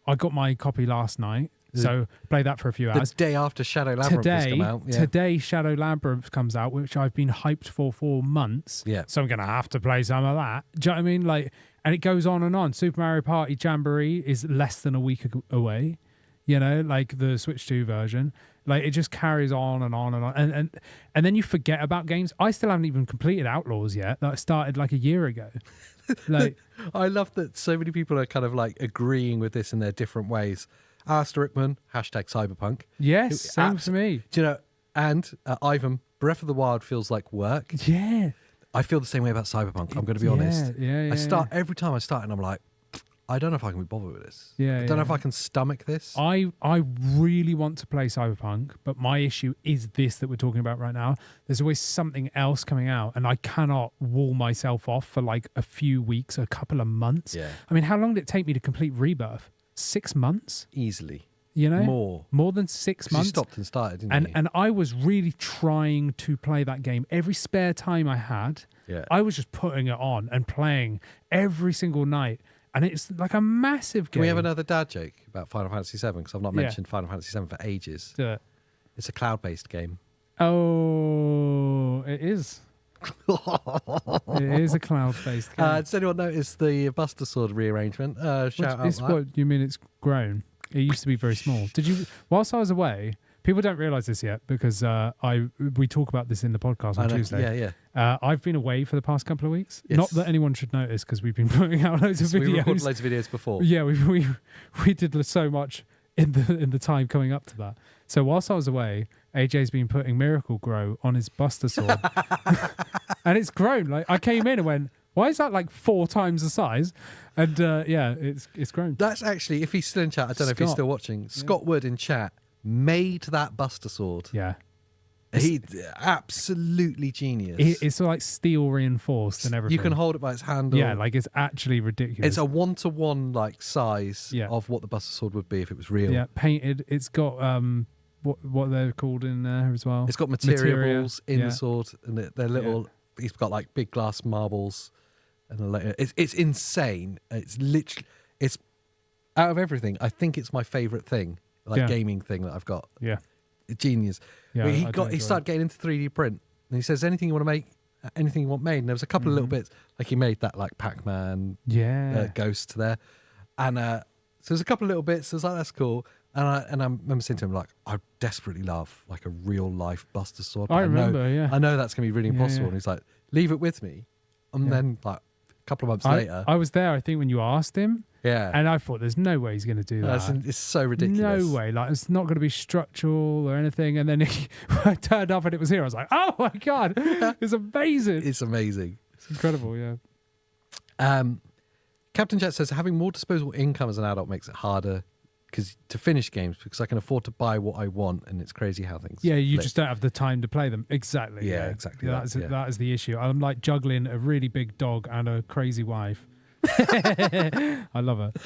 I got my copy last night. So play that for a few hours. The day after Shadow Labyrinth has come out. Yeah. Today, Shadow Labyrinth comes out, which I've been hyped for months. Yeah. So I'm going to have to play some of that. Do you know what I mean? Like, and it goes on and on. Super Mario Party Jamboree is less than a week away. Like the Switch 2 version. Like it just carries on and on and on. And then you forget about games. I still haven't even completed Outlaws yet. That started like a year ago. Like I love that so many people are kind of like agreeing with this in their different ways. Alistair Rickman, #Cyberpunk. Yes, same for me. Do you know, and Ivan, Breath of the Wild feels like work. Yeah. I feel the same way about Cyberpunk, I'm going to be honest. Yeah. Every time I start and I'm like, I don't know if I can be bothered with this. Yeah, I don't know if I can stomach this. I really want to play Cyberpunk, but my issue is this that we're talking about right now. There's always something else coming out, and I cannot wall myself off for like a few weeks, a couple of months. Yeah. I mean, how long did it take me to complete Rebirth? 6 months? Easily. You know? More than 6 months. You stopped and started, didn't you? And I was really trying to play that game. Every spare time I had, I was just putting it on and playing every single night. And it's like a massive game. Can we have another dad joke about Final Fantasy VII? Because I've not mentioned Final Fantasy VII for ages. Do it. It's a cloud-based game. Oh, it is. It is a cloud-based game. Does anyone notice the Buster Sword rearrangement? Shout out. What you mean? It's grown. It used to be very small. Did you? Whilst I was away, people don't realise this yet because we talk about this in the podcast on Tuesday. Yeah. I've been away for the past couple of weeks. Yes. Not that anyone should notice because we've been putting out loads of videos. We recorded loads of videos before. Yeah, we did so much in the time coming up to that. So whilst I was away, AJ's been putting Miracle Grow on his Buster Sword, and it's grown. Like I came in and went, why is that like 4 times the size? And it's grown. That's actually, if he's still in chat, I don't know if he's still watching. Scott Wood in chat made that Buster Sword. Yeah. He absolutely genius. It's like steel reinforced and everything. You can hold it by its handle. Yeah, like it's actually ridiculous. It's a 1-to-1 like size of what the Buster Sword would be if it was real. Yeah, painted. It's got what they're called in there as well. It's got materials in the sword, and they're little. He's got like big glass marbles, and it's insane. It's literally out of everything. I think it's my favorite thing, gaming thing that I've got. Yeah, genius. Yeah, he started getting into 3D print, and he says anything you want to make, anything you want made. And there was a couple of little bits, like he made that like Pac-Man, ghost there, and so there's a couple of little bits. I was like, that's cool. And I remember saying to him, like, I desperately love like a real life Buster Sword. I remember, I know that's gonna be really impossible. And he's like, leave it with me. And then like a couple of months later, I was there. I think when you asked him. Yeah. And I thought, there's no way he's going to do that. It's so ridiculous. No way. Like, it's not going to be structural or anything. And then I turned up and it was here. I was like, oh my God, it's amazing. It's amazing. It's incredible, yeah. Captain Jet says, having more disposable income as an adult makes it harder to finish games because I can afford to buy what I want, and it's crazy how things... Yeah, you just don't have the time to play them. Exactly. Yeah, exactly. That is the issue. I'm like juggling a really big dog and a crazy wife. I love it.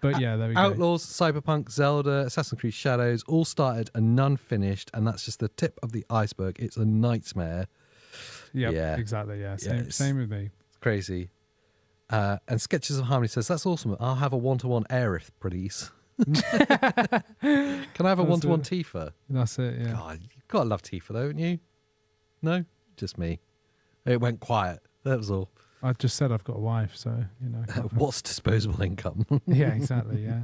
But yeah, there we go. Outlaws, Cyberpunk, Zelda, Assassin's Creed Shadows all started and none finished, and that's just the tip of the iceberg. It's a nightmare. Yeah, exactly. Yeah, same with me. It's crazy. And Sketches of Harmony says, that's awesome. I'll have a 1-to-1 Aerith, please. Can I have a 1-to-1 Tifa? That's it, yeah. God, you've got to love Tifa, though, haven't you? No? Just me. It went quiet. That was all. I just said I've got a wife, so, you know. What's disposable income? Yeah, exactly, yeah.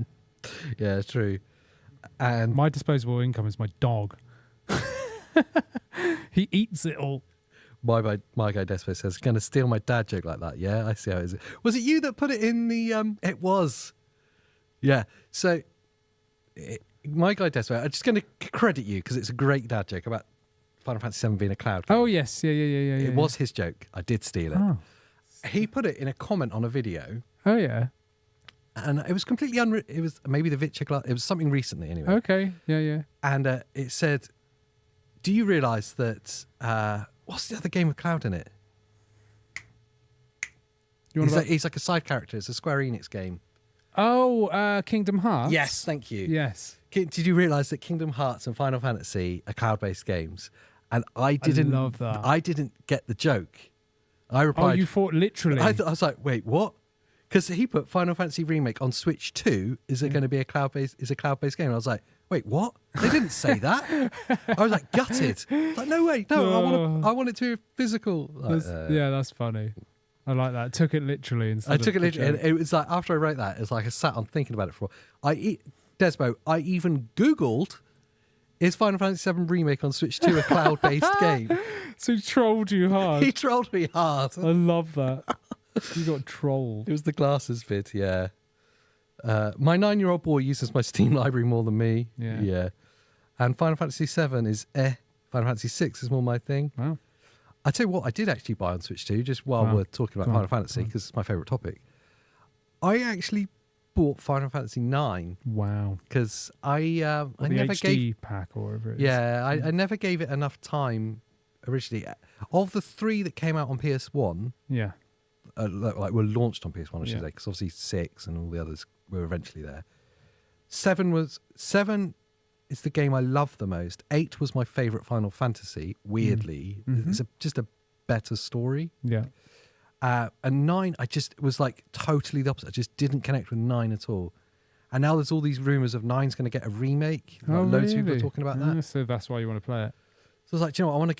Yeah, true. And my disposable income is my dog. He eats it all. My guy Despo says, going to steal my dad joke like that. Yeah, I see how it is. Was it you that put it in the... It was. Yeah. So, my guy Despo, I'm just going to credit you because it's a great dad joke about Final Fantasy VII being a cloud game. Oh, yes. Yeah. It was his joke. I did steal it. Oh. He put it in a comment on a video. Oh, yeah. And it was completely unwritten. It was maybe the Vitchik. It was something recently anyway. Okay. Yeah. And it said, do you realise that... what's the other game with Cloud in it? He's like a side character. It's a Square Enix game. Oh, Kingdom Hearts? Yes, thank you. Yes. Did you realise that Kingdom Hearts and Final Fantasy are cloud-based games? And I love that. I didn't get the joke. I replied... Oh, you thought literally? I was like, wait, what? Because he put Final Fantasy Remake on Switch 2. Is it going to be a cloud-based game? And I was like, wait, what? They didn't say that. I was like gutted. Like, no way, no. I want it to be physical. Like, yeah, that's funny. I like that. I took it literally instead. I took it literally. And it was like after I wrote that, it's like I sat on thinking about it for a while. Desmo, I even Googled, is Final Fantasy VII Remake on Switch 2 a cloud-based game? So he trolled you hard. He trolled me hard. I love that. You got trolled. It was the glasses vid, yeah. My 9-year-old boy uses my Steam library more than me. Yeah. And Final Fantasy VII is Final Fantasy VI is more my thing. Wow. I tell you what, I did actually buy on Switch 2, just while we're talking about Final Fantasy, because it's my favourite topic. I actually bought Final Fantasy 9. Wow. Because I never HD pack or whatever it is. Yeah, I never gave it enough time originally. Of the 3 that came out on PS1, yeah, like were launched on PS1, I should say, because obviously 6 and all the others were eventually there. 7 is the game I love the most. 8 was my favourite Final Fantasy, weirdly. It's just a better story. Yeah. And 9, I just was like totally the opposite. I just didn't connect with 9 at all. And now there's all these rumours of 9's going to get a remake. Loads of people are talking about that. So that's why you want to play it. So I was like, do you know what? I want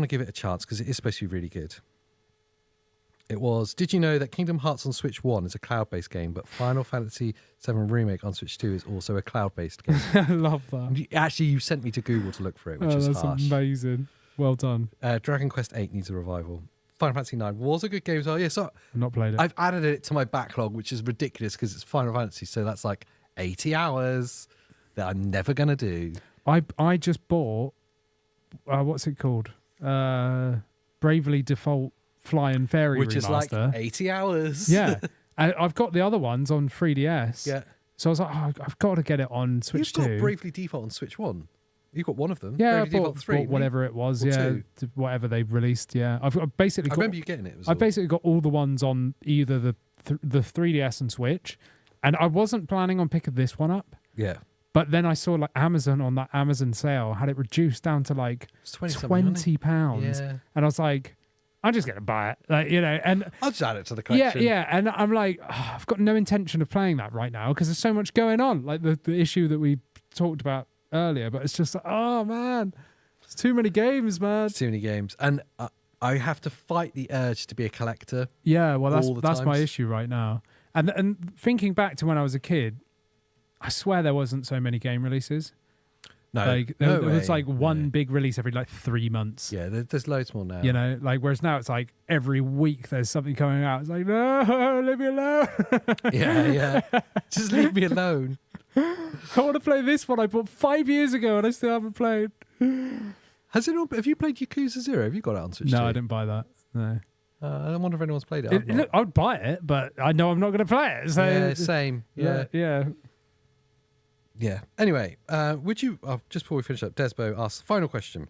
to give it a chance because it is supposed to be really good. It was. Did you know that Kingdom Hearts on Switch 1 is a cloud-based game, but Final Fantasy 7 Remake on Switch 2 is also a cloud-based game? I love that. Actually, you sent me to Google to look for it, which is that's harsh. Amazing. Well done. Dragon Quest 8 needs a revival. Final Fantasy 9 was a good game as well. Yeah, so I've not played it. I've added it to my backlog, which is ridiculous because it's Final Fantasy, so that's like 80 hours that I'm never going to do. I just bought, what's it called? Bravely Default Flying Fairy Which remaster. is like 80 hours. Yeah. And I've got the other ones on 3DS. Yeah. So I was like, I've got to get it on Switch 2. You've got Bravely Default on Switch 1. You got one of them. Yeah, Bravely Default 3. bought whatever it was. Or Yeah, 2. whatever they released. Yeah, I've basically. I remember you getting it. I've basically got all the ones on either the 3DS and Switch, and I wasn't planning on picking this one up. Yeah. But then I saw like Amazon on that Amazon sale had it reduced down to like £20, yeah. and I was like, I'm just gonna buy it, like, you know. And I'll just add it to the collection. Yeah, and I'm like, I've got no intention of playing that right now because there's so much going on, like the issue that we talked about earlier. But it's just like, oh man, it's too many games, man. It's too many games, and I have to fight the urge to be a collector. Yeah, well, that's my issue right now. And thinking back to when I was a kid, I swear there wasn't so many game releases. No, like there was like one big release every like 3 months. Yeah, there's loads more now. You know, like whereas now it's like every week there's something coming out. It's like, no, leave me alone. yeah, just leave me alone. I want to play this one I bought 5 years ago and I still haven't played. Have you played Yakuza 0? Have you got it on Switch? No, I didn't buy that. No. I wonder if anyone's played it. Look, I would buy it, but I know I'm not going to play it. So yeah, same. Yeah. Anyway, would you, just before we finish up, Desbo asks, final question.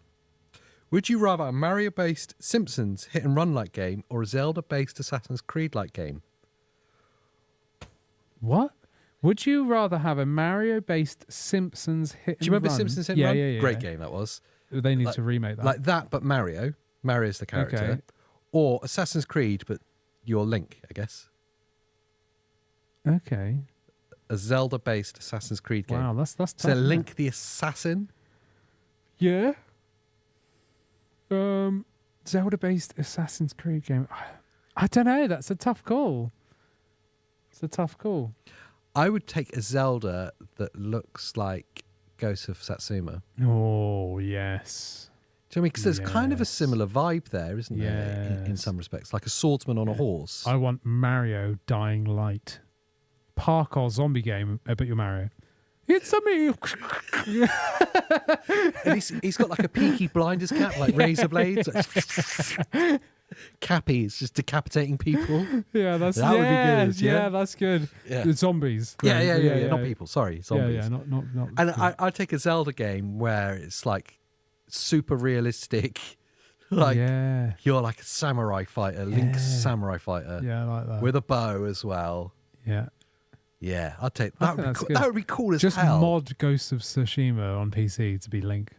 Would you rather a Mario-based Simpsons hit-and-run-like game or a Zelda-based Assassin's Creed-like game? What? Would you rather have a Mario-based Simpsons hit-and-run? Do you remember Simpsons hit-and-run? Yeah. Great game that was. They need to remake that. Like that, but Mario. Mario's the character. Okay. Or Assassin's Creed, but you're Link, I guess. Okay. A Zelda-based Assassin's Creed game. Wow, that's tough. So Link the Assassin? Yeah. Zelda-based Assassin's Creed game. I don't know. That's a tough call. It's a tough call. I would take a Zelda that looks like Ghost of Satsuma. Oh, yes. Do you know what I mean? Because there's kind of a similar vibe there, isn't there? In some respects. Like a swordsman on a horse. I want Mario Dying Light. Parkour zombie game, but you're Mario. It's a me. And he's got like a peaky blinders cap, like razor blades. Cappy is just decapitating people. Yeah, that would be good. Yeah, that's good. Yeah. The zombies. Yeah. Not people. Sorry, zombies. Yeah, not. And I'd take a Zelda game where it's like super realistic. Like you're like a samurai fighter, Link's samurai fighter. Yeah, I like that. With a bow as well. Yeah, I'd take that. That would be cool as just hell. Just mod Ghost of Tsushima on PC to be Link.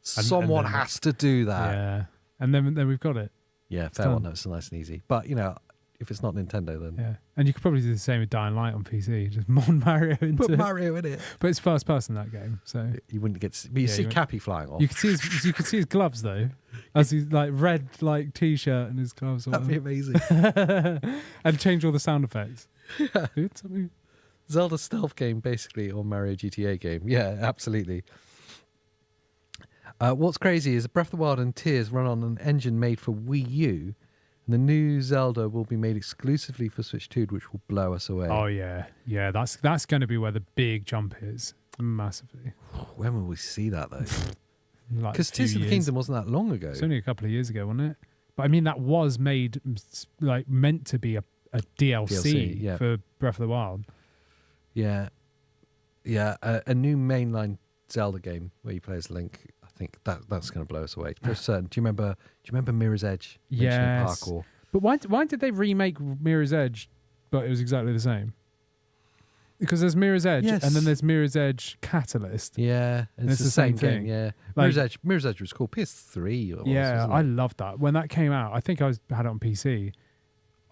Someone has to do that. Yeah, and then we've got it. Yeah, fair one. That's nice and easy. But you know, if it's not Nintendo, then yeah. And you could probably do the same with Dying Light on PC. Just mod Mario into put Mario in it. But it's first person that game, so you wouldn't get. But you see Cappy flying off. You could see his gloves though, as he's like red like t-shirt and his gloves. That'd be amazing. And change all the sound effects. Yeah. Zelda stealth game, basically, or Mario GTA game. Yeah, absolutely. What's crazy is Breath of the Wild and Tears run on an engine made for Wii U, and the new Zelda will be made exclusively for Switch 2, which will blow us away. Oh yeah, that's going to be where the big jump is, massively. When will we see that though? Because Tears of the Kingdom wasn't that long ago. It's only a couple of years ago, wasn't it? But I mean, that was made like meant to be a DLC for Breath of the Wild. Yeah. Yeah, a new mainline Zelda game where you play as Link. I think that's going to blow us away for certain. Do you remember Mirror's Edge? Yes. Parkour? But why did they remake Mirror's Edge, but it was exactly the same? Because there's Mirror's Edge, and then there's Mirror's Edge Catalyst. Yeah, and it's the same game. Yeah, Mirror's Edge was called PS3. I loved that when that came out. I think I had it on PC.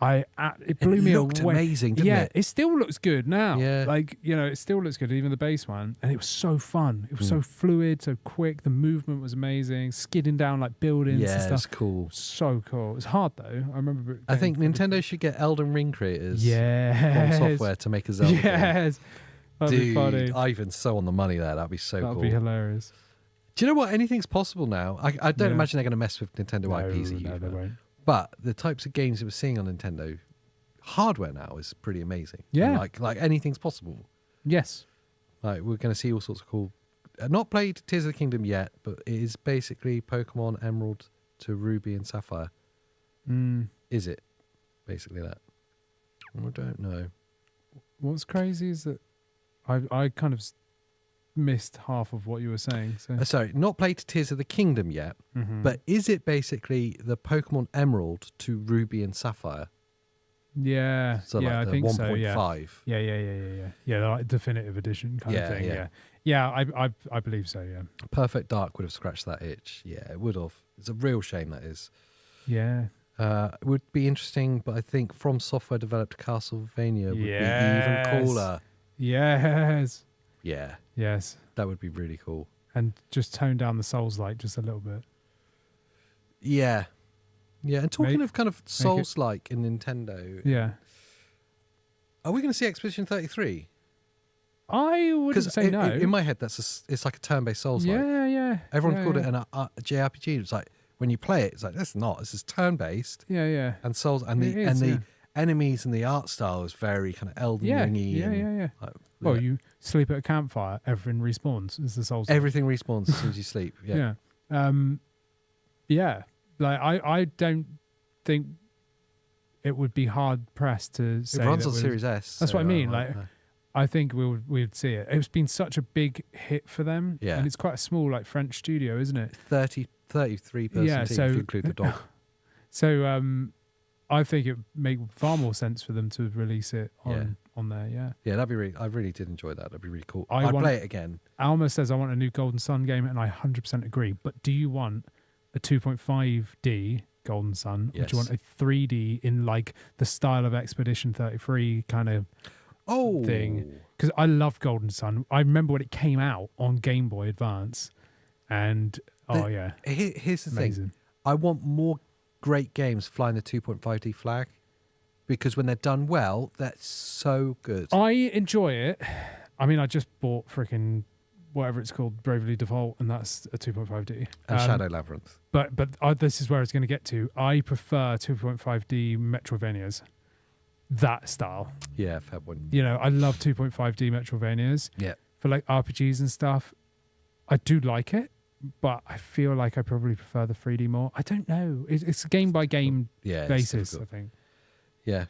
It blew me away. It looked amazing, didn't it? It still looks good now. Yeah. It still looks good, even the base one. And it was so fun. It was so fluid, so quick. The movement was amazing. Skidding down like buildings and stuff. Yeah, it's cool. So cool. It's hard though. I remember. I think Nintendo should get Elden Ring creators from software to make a Zelda game. Yes. That'd be funny. Ivan's so on the money there. That'd be so cool. That'd be hilarious. Do you know what? Anything's possible now. I don't imagine they're going to mess with Nintendo IPs. No, they won't. But the types of games that we're seeing on Nintendo hardware now is pretty amazing. Yeah. And like anything's possible. Yes. Like we're going to see all sorts of cool. Not played Tears of the Kingdom yet, but it is basically Pokemon Emerald to Ruby and Sapphire. Is it basically that? I don't know. What's crazy is that I kind of missed half of what you were saying. So. Sorry, not played Tears of the Kingdom yet, but is it basically the Pokemon Emerald to Ruby and Sapphire? Yeah, so like I think 1. so. Yeah. 5. Yeah, like definitive edition kind of thing. I believe so. Yeah. Perfect Dark would have scratched that itch. Yeah, it would have. It's a real shame that is. Yeah. It would be interesting, but I think From Software developed Castlevania would be even cooler. Yes. Yeah. Yes. That would be really cool. And just tone down the Souls-like just a little bit. Yeah. Yeah, and talking of kind of Souls-like in Nintendo. Yeah. Are we going to see Expedition 33? I wouldn't say no. In my head, it's like a turn-based Souls-like. Yeah. Everyone called it a JRPG. It's like, when you play it, it's like, that's not. This is turn-based. Yeah. And Souls, and the enemies and the art style is very kind of Elden Ringy. Yeah. Like, well, you sleep at a campfire, everything respawns. Is the Souls. Everything respawns as soon as you sleep. Yeah. Yeah. Like I don't think it would be hard pressed to say it runs on Series S. That's what I mean. Like, I think we'd see it. It's been such a big hit for them. Yeah. And it's quite a small like French studio, isn't it? 33 person team if you include the dog. So I think it make far more sense for them to release it on there. Yeah, that'd be really. I really did enjoy that. That'd be really cool. I'd play it again. Alma says I want a new Golden Sun game, and I 100% agree. But do you want a 2.5D Golden Sun, or do you want a 3D in like the style of Expedition 33 kind of thing? Because I love Golden Sun. I remember when it came out on Game Boy Advance, and here's the amazing thing. I want more great games flying the 2.5D flag, because when they're done well, that's so good. I enjoy it. I mean, I just bought freaking whatever it's called, Bravely Default, and that's a 2.5D. And Shadow Labyrinth. But this is where it's going to get to. I prefer 2.5D Metroidvanias. That style. Yeah, fair one. You know, I love 2.5D Metroidvanias. Yeah. For like RPGs and stuff. I do like it, but I feel like I probably prefer the 3D more. I don't know. It's a game by game basis, I think. Yeah.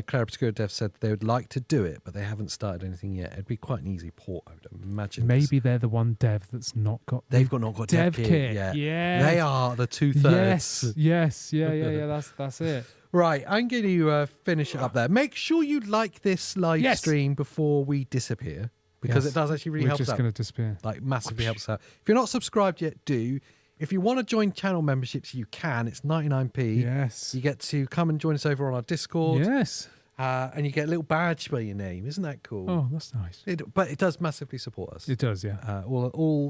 Claire Obscure Dev said they would like to do it, but they haven't started anything yet. It'd be quite an easy port, I would imagine. Maybe they're the one dev that's not got. They've not got dev kit. Yeah. They are the 2/3. Yes. Yeah. That's it. Right, I'm going to finish it up there. Make sure you like this live stream before we disappear, because it does actually really help us out. We're just going to disappear. Like, massively helps out. If you're not subscribed yet, do. If you want to join channel memberships, you can. It's 99p. Yes. You get to come and join us over on our Discord. Yes. And you get a little badge by your name. Isn't that cool? Oh, that's nice. But it does massively support us. It does, yeah.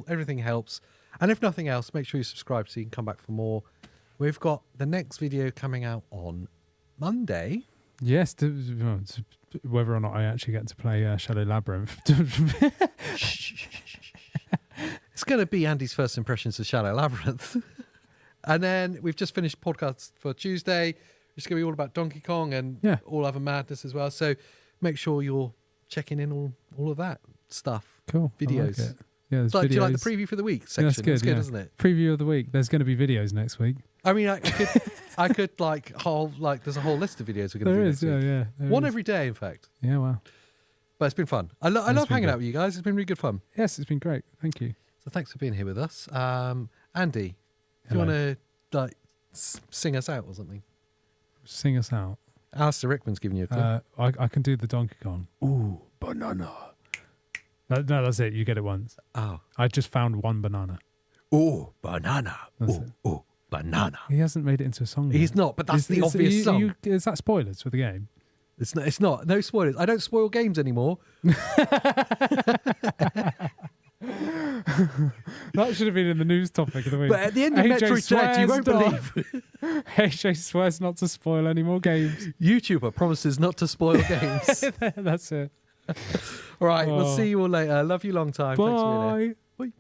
Everything helps. And if nothing else, make sure you subscribe so you can come back for more. We've got the next video coming out on Monday. Yes, whether or not I actually get to play Shadow Labyrinth. It's going to be Andy's first impressions of Shadow Labyrinth. And then we've just finished podcast for Tuesday. It's going to be all about Donkey Kong and all other madness as well. So make sure you're checking in on all of that stuff. Cool. Videos. Like it. Yeah, there's videos. Do you like the preview for the week section? Yeah, that's good, it's good, isn't it? Preview of the week. There's going to be videos next week. I mean, I could like there's a whole list of videos we're going to do. There is, yeah. One every day, in fact. Yeah, well. But it's been fun. I love hanging out with you guys. It's been really good fun. Yes, it's been great. Thank you. So thanks for being here with us. Andy, if you want to like sing us out or something. Sing us out. Alistair Rickman's giving you a clue. I can do the Donkey Kong. Ooh, banana. No, that's it. You get it once. Oh. I just found one banana. Ooh, banana. Ooh, banana. He hasn't made it into a song yet. He's not, but that's the obvious song. Is that spoilers for the game? It's not. No spoilers. I don't spoil games anymore. That should have been in the news topic of the week. But at the end of Metroid Dread, you won't believe. AJ swears not to spoil any more games. YouTuber promises not to spoil games. That's it. All right, we'll see you all later. Love you long time. Bye. Thanks for being here. Bye.